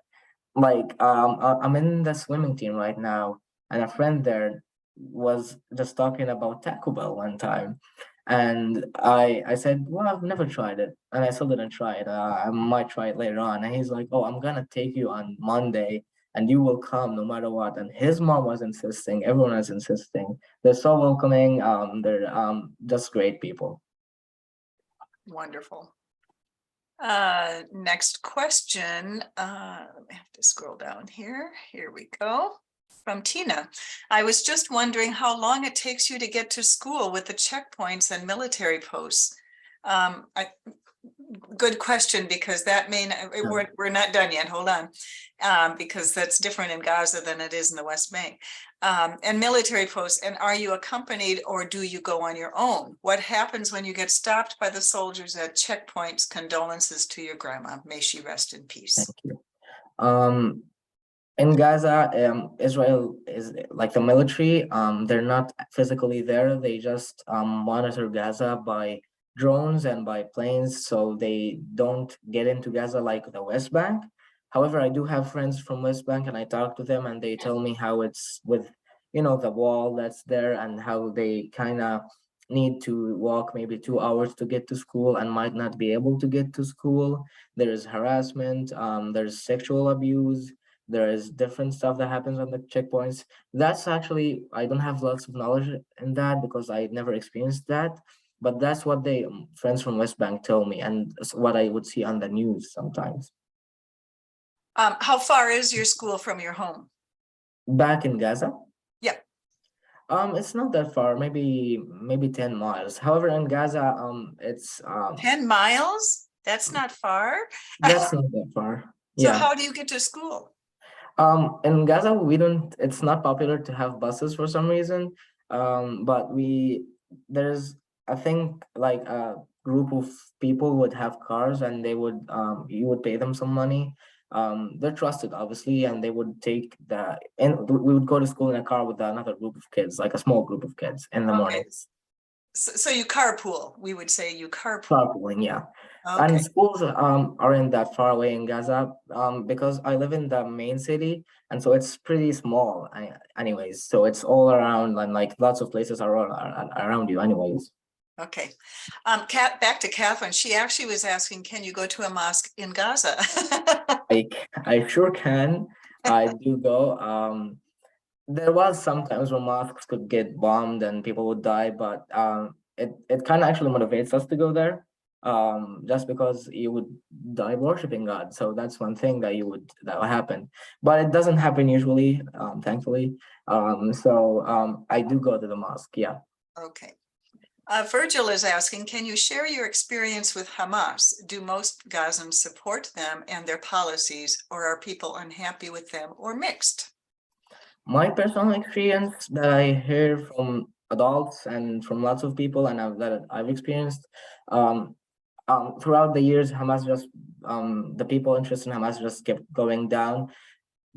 Like, I'm in the swimming team right now, and a friend there was just talking about Taco Bell one time, and I said, well, I've never tried it, and I still didn't try it. I might try it later on. And he's like, oh, I'm gonna take you on Monday, and you will come no matter what. And his mom was insisting. Everyone was insisting. They're so welcoming. They're just great people. Wonderful. Next question. Let me have to scroll down here. Here we go. From Tina. I was just wondering how long it takes you to get to school with the checkpoints and military posts. good question, because that may not, we're not done yet. Hold on. Because that's different in Gaza than it is in the West Bank. And military posts. And are you accompanied, or do you go on your own? What happens when you get stopped by the soldiers at checkpoints? Condolences to your grandma. May she rest in peace. Thank you. In Gaza, Israel is like the military. They're not physically there. They just monitor Gaza by drones and by planes, so they don't get into Gaza like the West Bank. However, I do have friends from West Bank, and I talk to them, and they tell me how it's with, the wall that's there, and how they kind of need to walk maybe 2 hours to get to school and might not be able to get to school. There is harassment, there's sexual abuse, there is different stuff that happens on the checkpoints. That's actually, I don't have lots of knowledge in that because I never experienced that, but that's what they friends from West Bank tell me, and what I would see on the news sometimes. How far is your school from your home? Back in Gaza? Yeah. It's not that far, maybe 10 miles. However, in Gaza, it's 10 miles? That's not far. that's not that far. So Yeah. how do you get to school? In Gaza, it's not popular to have buses for some reason. But there's, I think, like a group of people would have cars, and they would, you would pay them some money. They're trusted, obviously, and they would and we would go to school in a car with another group of kids, like a small group of kids in the mornings. So you carpool. We would say you carpool. Carpooling, yeah. Okay. And schools aren't that far away in Gaza, because I live in the main city, and so it's pretty small. Anyways, so it's all around, and like lots of places are around you, anyways. Okay. Back to Catherine. She actually was asking, can you go to a mosque in Gaza? I sure can. I do go. There was sometimes when mosques could get bombed and people would die, but it kind of actually motivates us to go there, just because you would die worshiping God. So that's one thing that will happen, but it doesn't happen usually, thankfully. So I do go to the mosque. Yeah. Okay. Virgil is asking, can you share your experience with Hamas? Do most Gazans support them and their policies, or are people unhappy with them, or mixed? My personal experience that I hear from adults and from lots of people, and that I've experienced, throughout the years, the people interested in Hamas just kept going down.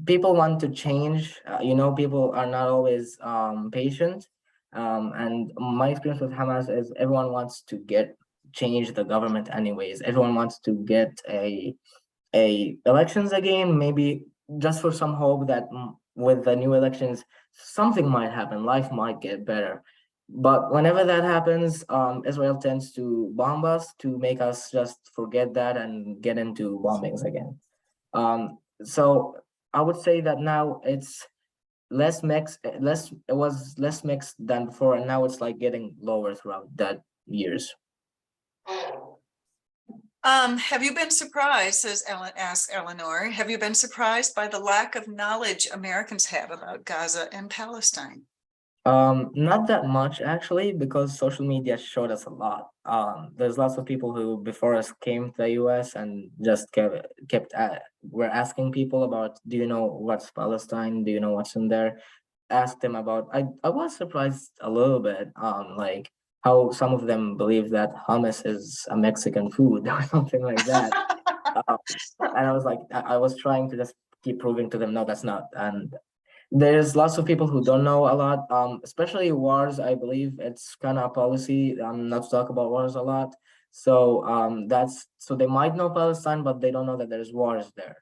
People want to change. People are not always patient. And my experience with Hamas is everyone wants to change the government anyways. Everyone wants to get a elections again, maybe just for some hope that with the new elections, something might happen, life might get better. But whenever that happens, Israel tends to bomb us to make us just forget that and get into bombings again. So I would say that now it's less mixed, it was less mixed than before, and now it's like getting lower throughout that years. Have you been surprised, asks Eleanor, have you been surprised by the lack of knowledge Americans have about Gaza and Palestine? Not that much actually, because social media showed us a lot. There's lots of people who before us came to the US and just were asking people about, do you know what's Palestine? Do you know what's in there? Ask them about, I was surprised a little bit, like how some of them believe that hummus is a Mexican food or something like that. And I was like, I was trying to just keep proving to them, no, that's not. And there's lots of people who don't know a lot, especially wars. I believe it's kind of a policy not to talk about wars a lot. So so they might know Palestine, but they don't know that there's wars there.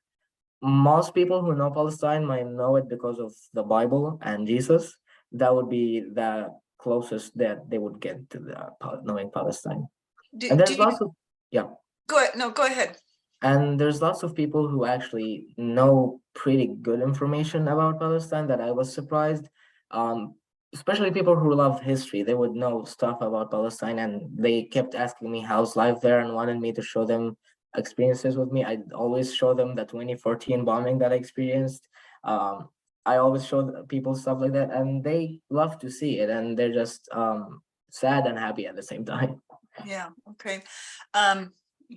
Most people who know Palestine might know it because of the Bible and Jesus. That would be the closest that they would get to knowing Palestine. And there's lots of, yeah. Go ahead. No, go ahead. And there's lots of people who actually know pretty good information about Palestine that I was surprised. Especially people who love history, they would know stuff about Palestine, and they kept asking me how's life there and wanted me to show them experiences with me. I always show them the 2014 bombing that I experienced. I always show people stuff like that, and they love to see it, and they're just sad and happy at the same time. Yeah. Okay.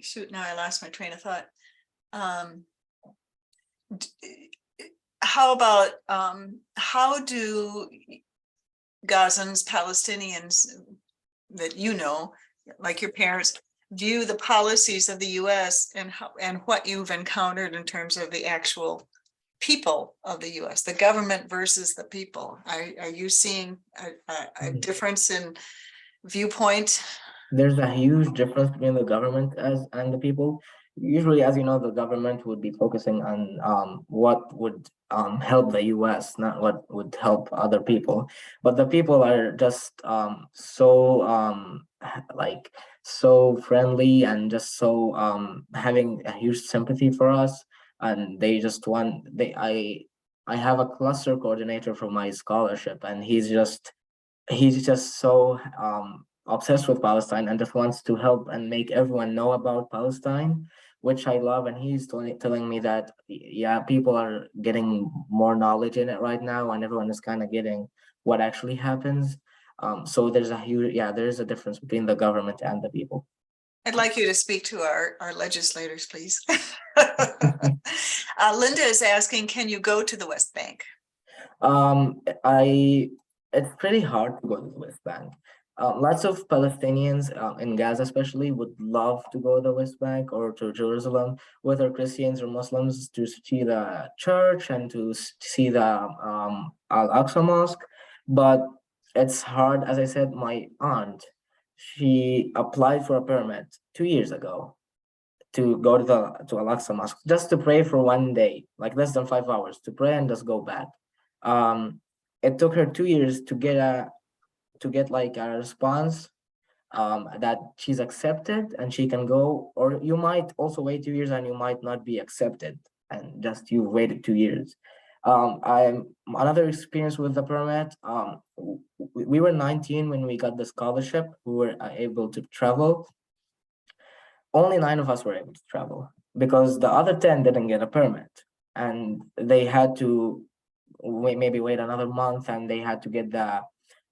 shoot, now I lost my train of thought. How about, how do Gazans, Palestinians that you know, like your parents, view the policies of the US and how, and what you've encountered in terms of the actual people of the US, the government versus the people? Are you seeing a difference in viewpoint? There's a huge difference between the government and the people. Usually, as you know, the government would be focusing on what would help the US, not what would help other people. But the people are just like so friendly and just so having a huge sympathy for us. And they just want I have a cluster coordinator for my scholarship, and he's just so obsessed with Palestine and just wants to help and make everyone know about Palestine, which I love. And he's telling me that, yeah, people are getting more knowledge in it right now, and everyone is kind of getting what actually happens. So there's a huge, yeah, there's a difference between the government and the people. I'd like you to speak to our legislators, please. Linda is asking, can you go to the West Bank? It's pretty hard to go to the West Bank. Lots of Palestinians in Gaza especially would love to go to the West Bank or to Jerusalem, whether Christians or Muslims, to see the church and to see the Al-Aqsa Mosque. But it's hard. As I said, my aunt, she applied for a permit 2 years ago to go to Al-Aqsa Mosque just to pray for one day, like less than 5 hours, to pray and just go back. It took her 2 years to get like a response that she's accepted and she can go. Or you might also wait 2 years and you might not be accepted, and just you waited 2 years. I'm another experience with the permit. We were 19 when we got the scholarship. We were able to travel. Only 9 of us were able to travel because the other 10 didn't get a permit, and they had to maybe wait another month, and they had to get the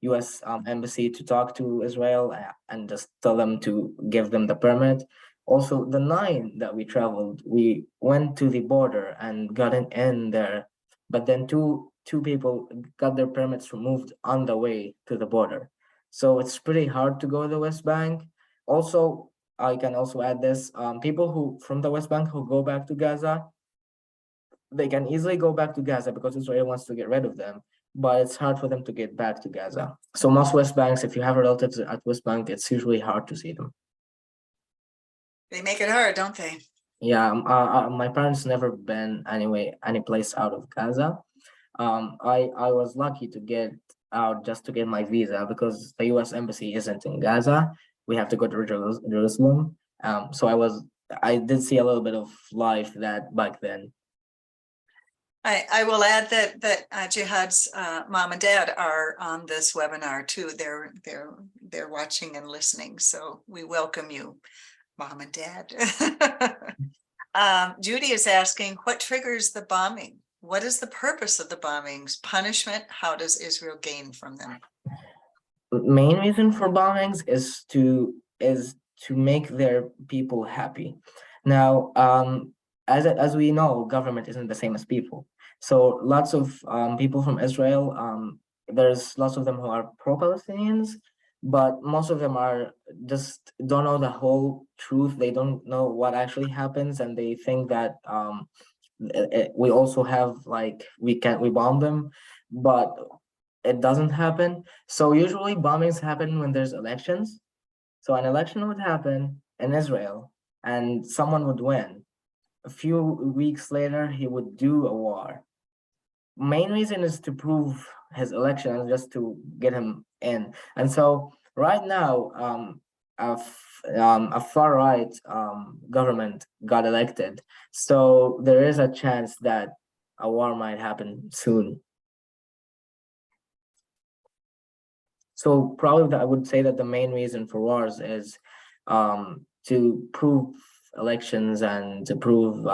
US embassy to talk to Israel and just tell them to give them the permit. Also, the 9 that we traveled, we went to the border and got in there, but then two people got their permits removed on the way to the border. So it's pretty hard to go to the West Bank. Also, I can also add this, people who from the West Bank who go back to Gaza, they can easily go back to Gaza because Israel wants to get rid of them, but it's hard for them to get back to Gaza. So most West Banks, if you have relatives at West Bank, it's usually hard to see them. They make it hard, don't they? Yeah, my parents never been any place out of Gaza. I was lucky to get out just to get my visa because the US embassy isn't in Gaza. We have to go to Jerusalem. So I did see a little bit of life that back then. I will add that Jehad's mom and dad are on this webinar too. They're watching and listening. So we welcome you, mom and dad. Judy is asking, what triggers the bombing? What is the purpose of the bombings? Punishment? How does Israel gain from them? Main reason for bombings is to make their people happy. Now, as we know, government isn't the same as people. So lots of people from Israel, there's lots of them who are pro-Palestinians, but most of them are just don't know the whole truth. They don't know what actually happens, and they think that we also have like we bomb them, but it doesn't happen. So usually bombings happen when there's elections. So an election would happen in Israel and someone would win. A few weeks later, he would do a war. Main reason is to prove his election and just to get him in. And so right now, a far right government got elected. So there is a chance that a war might happen soon. So probably I would say that the main reason for wars is to prove elections and to prove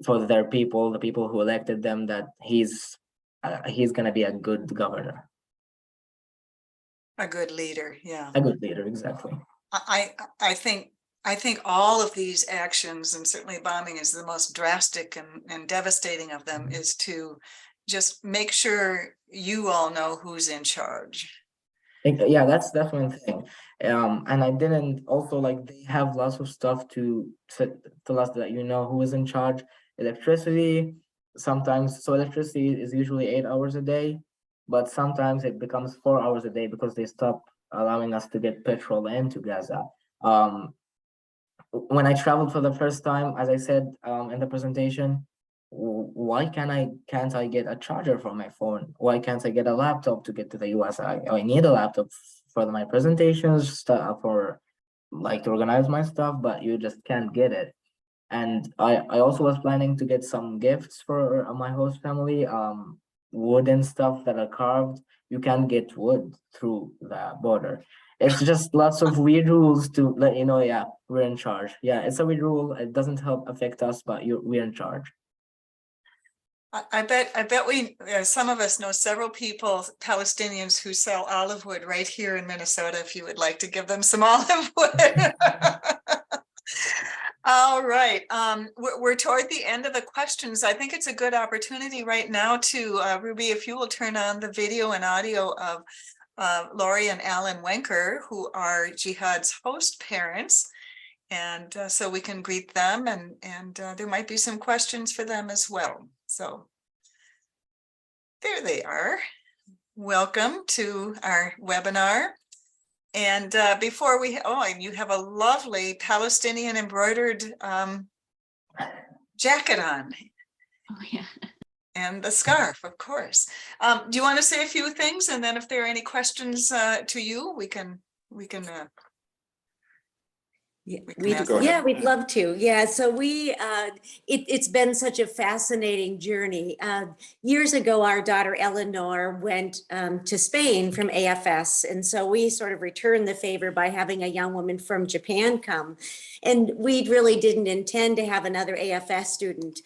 for their people, the people who elected them, that he's going to be a good governor. A good leader, yeah. A good leader, exactly. I think I think all of these actions, and certainly bombing is the most drastic and devastating of them, is to just make sure you all know who's in charge. Yeah, that's definitely a thing. And I didn't also like they have lots of stuff to tell us that you know who is in charge. Electricity, sometimes so electricity is usually 8 hours a day, but sometimes it becomes 4 hours a day because they stop allowing us to get petrol into Gaza. Um, when I traveled for the first time, as I said in the presentation, why can't I get a charger for my phone? Why can't I get a laptop to get to the US? I need a laptop for my presentations, stuff for like to organize my stuff, but you just can't get it. And I also was planning to get some gifts for my host family, wooden stuff that are carved. You can't get wood through the border. It's just lots of weird rules to let you know, yeah, we're in charge. Yeah, it's a weird rule. It doesn't help affect us, but we're in charge. I bet we, some of us know several people, Palestinians, who sell olive wood right here in Minnesota, if you would like to give them some olive wood. All right, we're toward the end of the questions. I think it's a good opportunity right now to, Ruby, if you will turn on the video and audio of Lori and Alan Wenker, who are Jehad's host parents. And so we can greet them, and there might be some questions for them as well. So there they are. Welcome to our webinar. And before we, and you have a lovely Palestinian embroidered jacket on. Oh, yeah. And the scarf, of course. Do you want to say a few things? And then if there are any questions to you, we can Yeah, we'd love to. Yeah, so it's been such a fascinating journey. Years ago, our daughter Eleanor went to Spain from AFS. And so we sort of returned the favor by having a young woman from Japan come. And we really didn't intend to have another AFS student.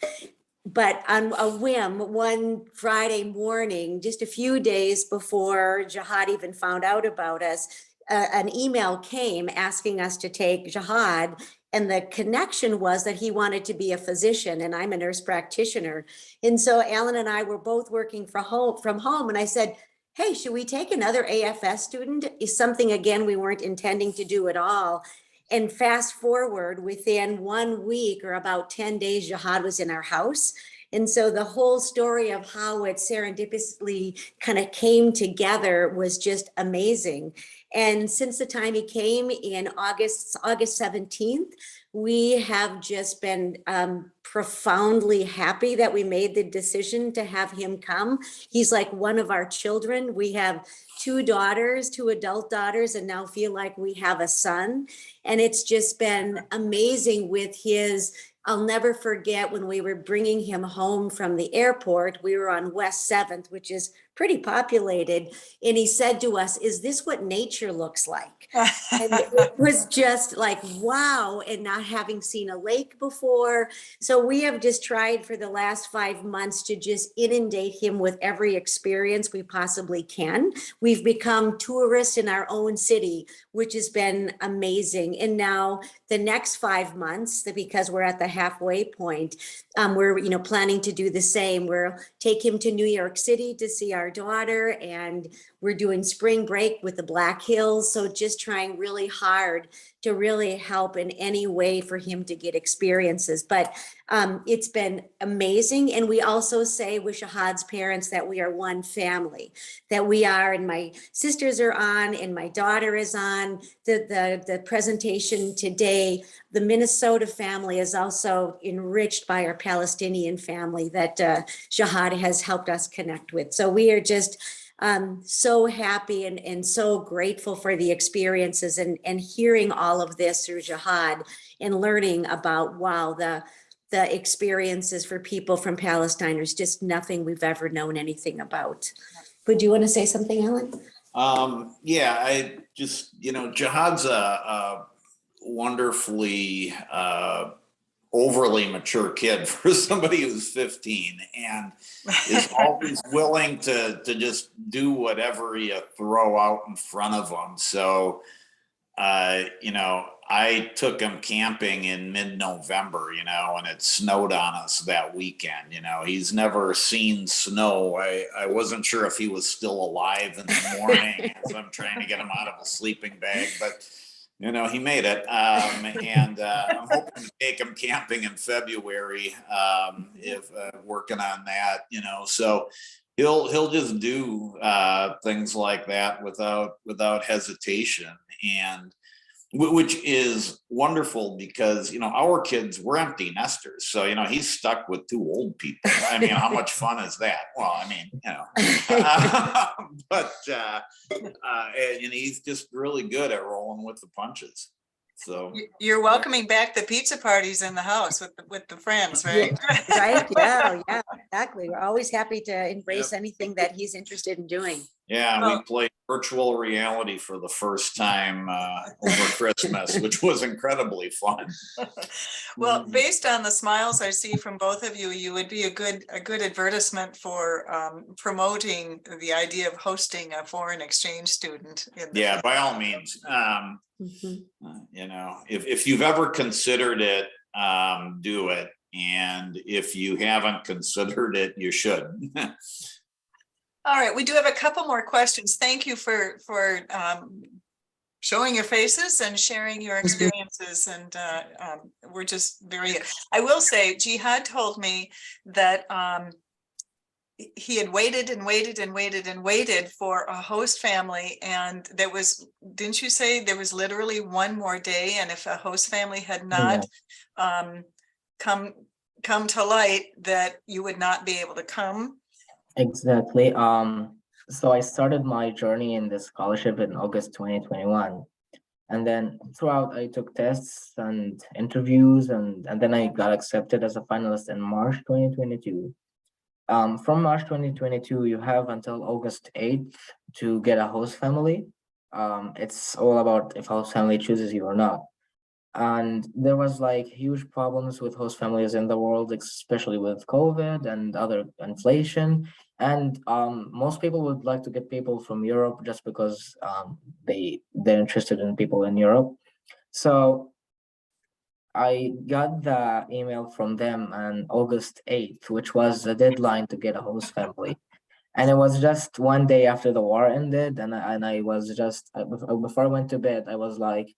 But on a whim, one Friday morning, just a few days before Jehad even found out about us, an email came asking us to take Jehad, and the connection was that he wanted to be a physician, and I'm a nurse practitioner. And so Alan and I were both working from home, and I said, hey, should we take another AFS student? Is something, again, we weren't intending to do at all. And fast forward, within 1 week or about 10 days, Jehad was in our house. And so the whole story of how it serendipitously kind of came together was just amazing. And since the time he came in August 17th, we have just been profoundly happy that we made the decision to have him come. He's like one of our children. We have 2 daughters, 2 adult daughters, and now feel like we have a son. And it's just been amazing with his, I'll never forget when we were bringing him home from the airport, we were on West 7th, which is pretty populated. And he said to us, is this what nature looks like? And it was just like, wow. And not having seen a lake before. So we have just tried for the last 5 months to just inundate him with every experience we possibly can. We've become tourists in our own city, which has been amazing. And now the next 5 months, because we're at the halfway point, we're planning to do the same. We'll take him to New York City to see our daughter, and we're doing spring break with the Black Hills. So just trying really hard to really help in any way for him to get experiences. But it's been amazing. And we also say with Jehad's parents that we are one family, that we are, and my sisters are on, and my daughter is on the presentation today. The Minnesota family is also enriched by our Palestinian family that Jehad has helped us connect with. So we are just so happy and so grateful for the experiences and hearing all of this through Jehad and learning about, wow, the experiences for people from Palestine is just nothing we've ever known anything about. Would you want to say something, Alan? Yeah, I just, Jehad's a wonderfully overly mature kid for somebody who's 15 and is always willing to just do whatever you throw out in front of him. So you know, I took him camping in mid-November, you know, and it snowed on us that weekend. You know, he's never seen snow. I wasn't sure if he was still alive in the morning as I'm trying to get him out of a sleeping bag, but you know, he made it. And I'm hoping to take him camping in February, if working on that, you know, so he'll just do things like that without hesitation. And which is wonderful because, you know, our kids, we're empty nesters. So, you know, he's stuck with two old people. I mean, how much fun is that? Well, I mean, you know, and he's just really good at rolling with the punches. So You're welcoming back the pizza parties in the house with the friends, right? Right, yeah, exactly. We're always happy to embrace anything that he's interested in doing. Yeah, we played virtual reality for the first time over Christmas, which was incredibly fun. Well, based on the smiles I see from both of you, you would be a good advertisement for promoting the idea of hosting a foreign exchange student. Yeah, by all means. You know, if you've ever considered it, do it. And if you haven't considered it, you should. All right, we do have a couple more questions. Thank you for showing your faces and sharing your experiences. And we're just very, I will say, Jehad told me that he had waited and waited and waited and waited for a host family. And there was, didn't you say there was literally one more day? And if a host family had not come to light, that you would not be able to come? Exactly. So I started my journey in this scholarship in August 2021. And then throughout, I took tests and interviews, and then I got accepted as a finalist in March 2022. From March 2022, you have until August 8th to get a host family. It's all about if host family chooses you or not. And there was like huge problems with host families in the world, especially with COVID and other inflation. And most people would like to get people from Europe just because they're interested in people in Europe. So I got the email from them on August 8th, which was the deadline to get a host family. And it was just one day after the war ended. And I was just, before I went to bed, I was like,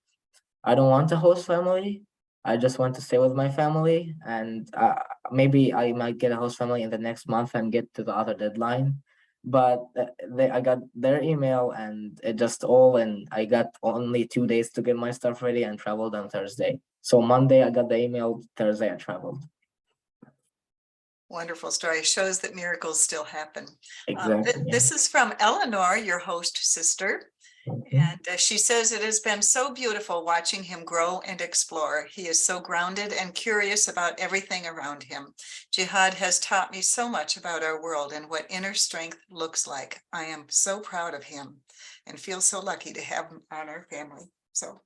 I don't want a host family. I just want to stay with my family. And maybe I might get a host family in the next month and get to the other deadline. But I got their email and it just and I got only 2 days to get my stuff ready and traveled on Thursday. So Monday I got the email, Thursday I traveled. Wonderful story. Shows that miracles still happen. Exactly. This is from Eleanor, your host sister. And she says, it has been so beautiful watching him grow and explore. He is so grounded and curious about everything around him. Jehad has taught me so much about our world and what inner strength looks like. I am so proud of him and feel so lucky to have him on our family. So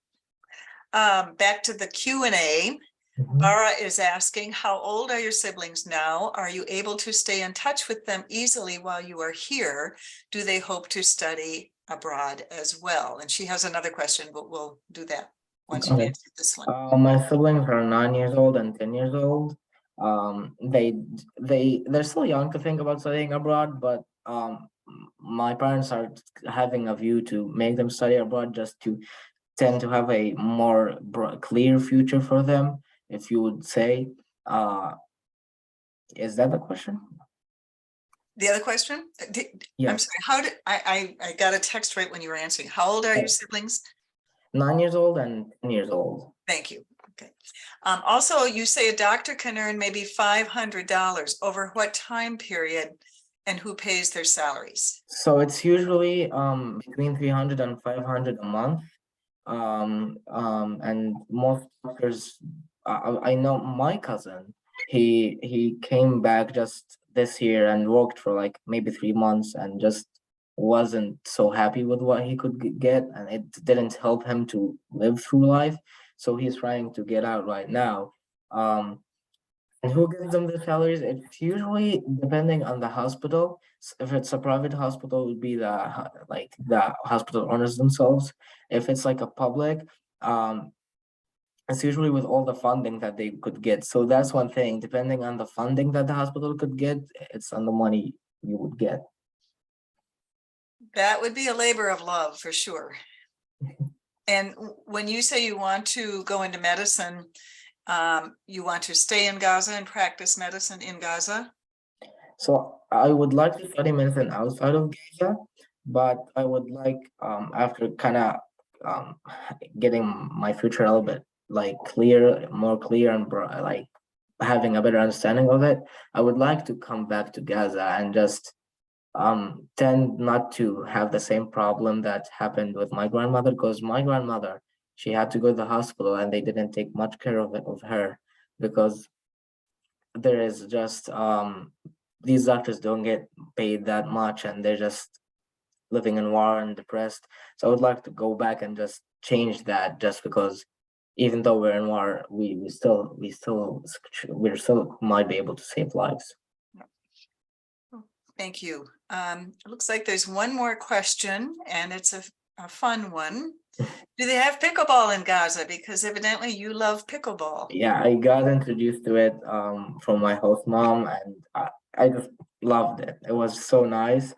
back to the Q&A. Laura is asking, how old are your siblings now? Are you able to stay in touch with them easily while you are here? Do they hope to study abroad as well? And she has another question, but we'll do that once you answer this one. My siblings are 9 years old and 10 years old. They're still young to think about studying abroad, but my parents are having a view to make them study abroad just to tend to have a more clear future for them, if you would say. Is that the question? The other question? Yes. I'm sorry, how did I got a text right when you were answering. How old are your siblings? 9 years old and 10 years old. Thank you. Okay. Also, you say a doctor can earn maybe $500. Over what time period and who pays their salaries? So it's usually between 300 and 500 a month. And most doctors, I know my cousin, he came back just this year and worked for like maybe 3 months and just wasn't so happy with what he could get, and it didn't help him to live through life. So he's trying to get out right now. And who gives them the salaries? It's usually depending on the hospital. If it's a private hospital, it would be the hospital owners themselves. If it's like a public, um, it's usually with all the funding that they could get. So that's one thing. Depending on the funding that the hospital could get, it's on the money you would get. That would be a labor of love for sure. And when you say you want to go into medicine, you want to stay in Gaza and practice medicine in Gaza? So I would like to study medicine outside of Gaza, but I would like after kind of getting my future a little bit like more clear and like having a better understanding of it, I would like to come back to Gaza and just tend not to have the same problem that happened with my grandmother, because my grandmother, she had to go to the hospital and they didn't take much care of her because there is just these doctors don't get paid that much and they're just living in war and depressed. So I would like to go back and just change that, just because even though we're in war, we still might be able to save lives. Thank you. It looks like there's one more question, and it's a fun one. Do they have pickleball in Gaza? Because evidently you love pickleball. Yeah, I got introduced to it from my host mom, and I just loved it. It was so nice.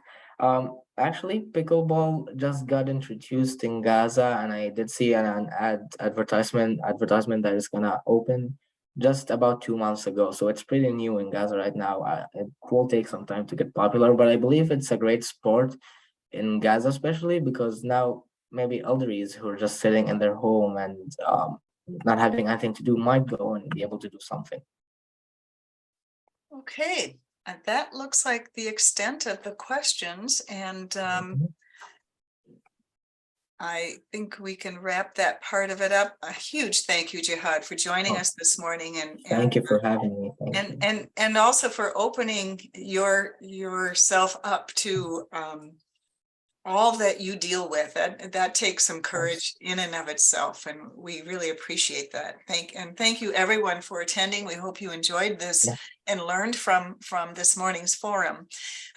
Actually, pickleball just got introduced in Gaza, and I did see an advertisement that is gonna open just about 2 months ago. So it's pretty new in Gaza right now. It will take some time to get popular, but I believe it's a great sport in Gaza, especially because now maybe elderlies who are just sitting in their home and not having anything to do might go and be able to do something. Okay, and that looks like the extent of the questions, and I think we can wrap that part of it up. A huge thank you, Jehad, for joining us this morning, and Thank you for having me. Thank you. and also for opening yourself up to all that you deal with. That takes some courage in and of itself, and we really appreciate that. Thank you everyone for attending. We hope you enjoyed this and learned from this morning's forum.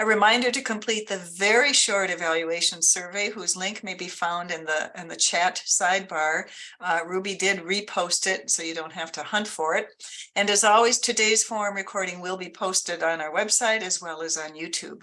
A reminder to complete the very short evaluation survey, whose link may be found in the chat sidebar. Ruby did repost it, so you don't have to hunt for it. And as always, today's forum recording will be posted on our website as well as on YouTube.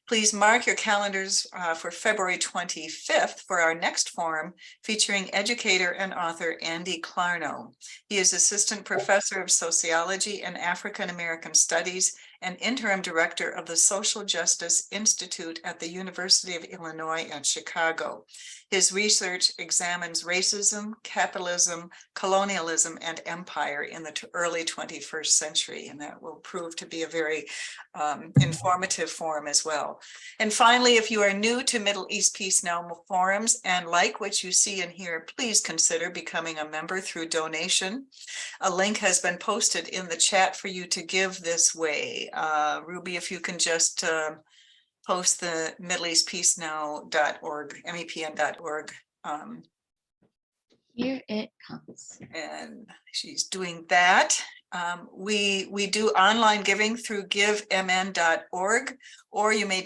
Please mark your calendars for February 25th for our next forum featuring educator and author Andy Clarno. He is Assistant Professor of Sociology and African American Studies and Interim Director of the Social Justice Institute at the University of Illinois at Chicago. His research examines racism, capitalism, colonialism, and empire in the early 21st century, and that will prove to be a very informative forum as well. And finally, if you are new to Middle East Peace Now forums and like what you see and hear, please consider becoming a member through donation. A link has been posted in the chat for you to give this way. Ruby, if you can just post the MiddleEastPeaceNow.org, MEPN.org. Here it comes. And she's doing that. We do online giving through givemn.org, or you may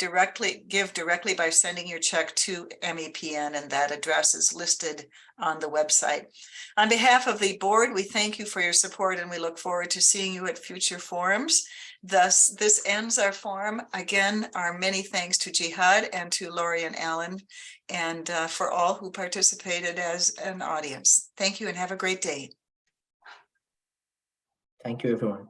give directly by sending your check to MEPN, and that address is listed on the website. On behalf of the board, we thank you for your support, and we look forward to seeing you at future forums. Thus, this ends our forum. Again, our many thanks to Jehad and to Lori and Alan, and for all who participated as an audience. Thank you and have a great day. Thank you, everyone.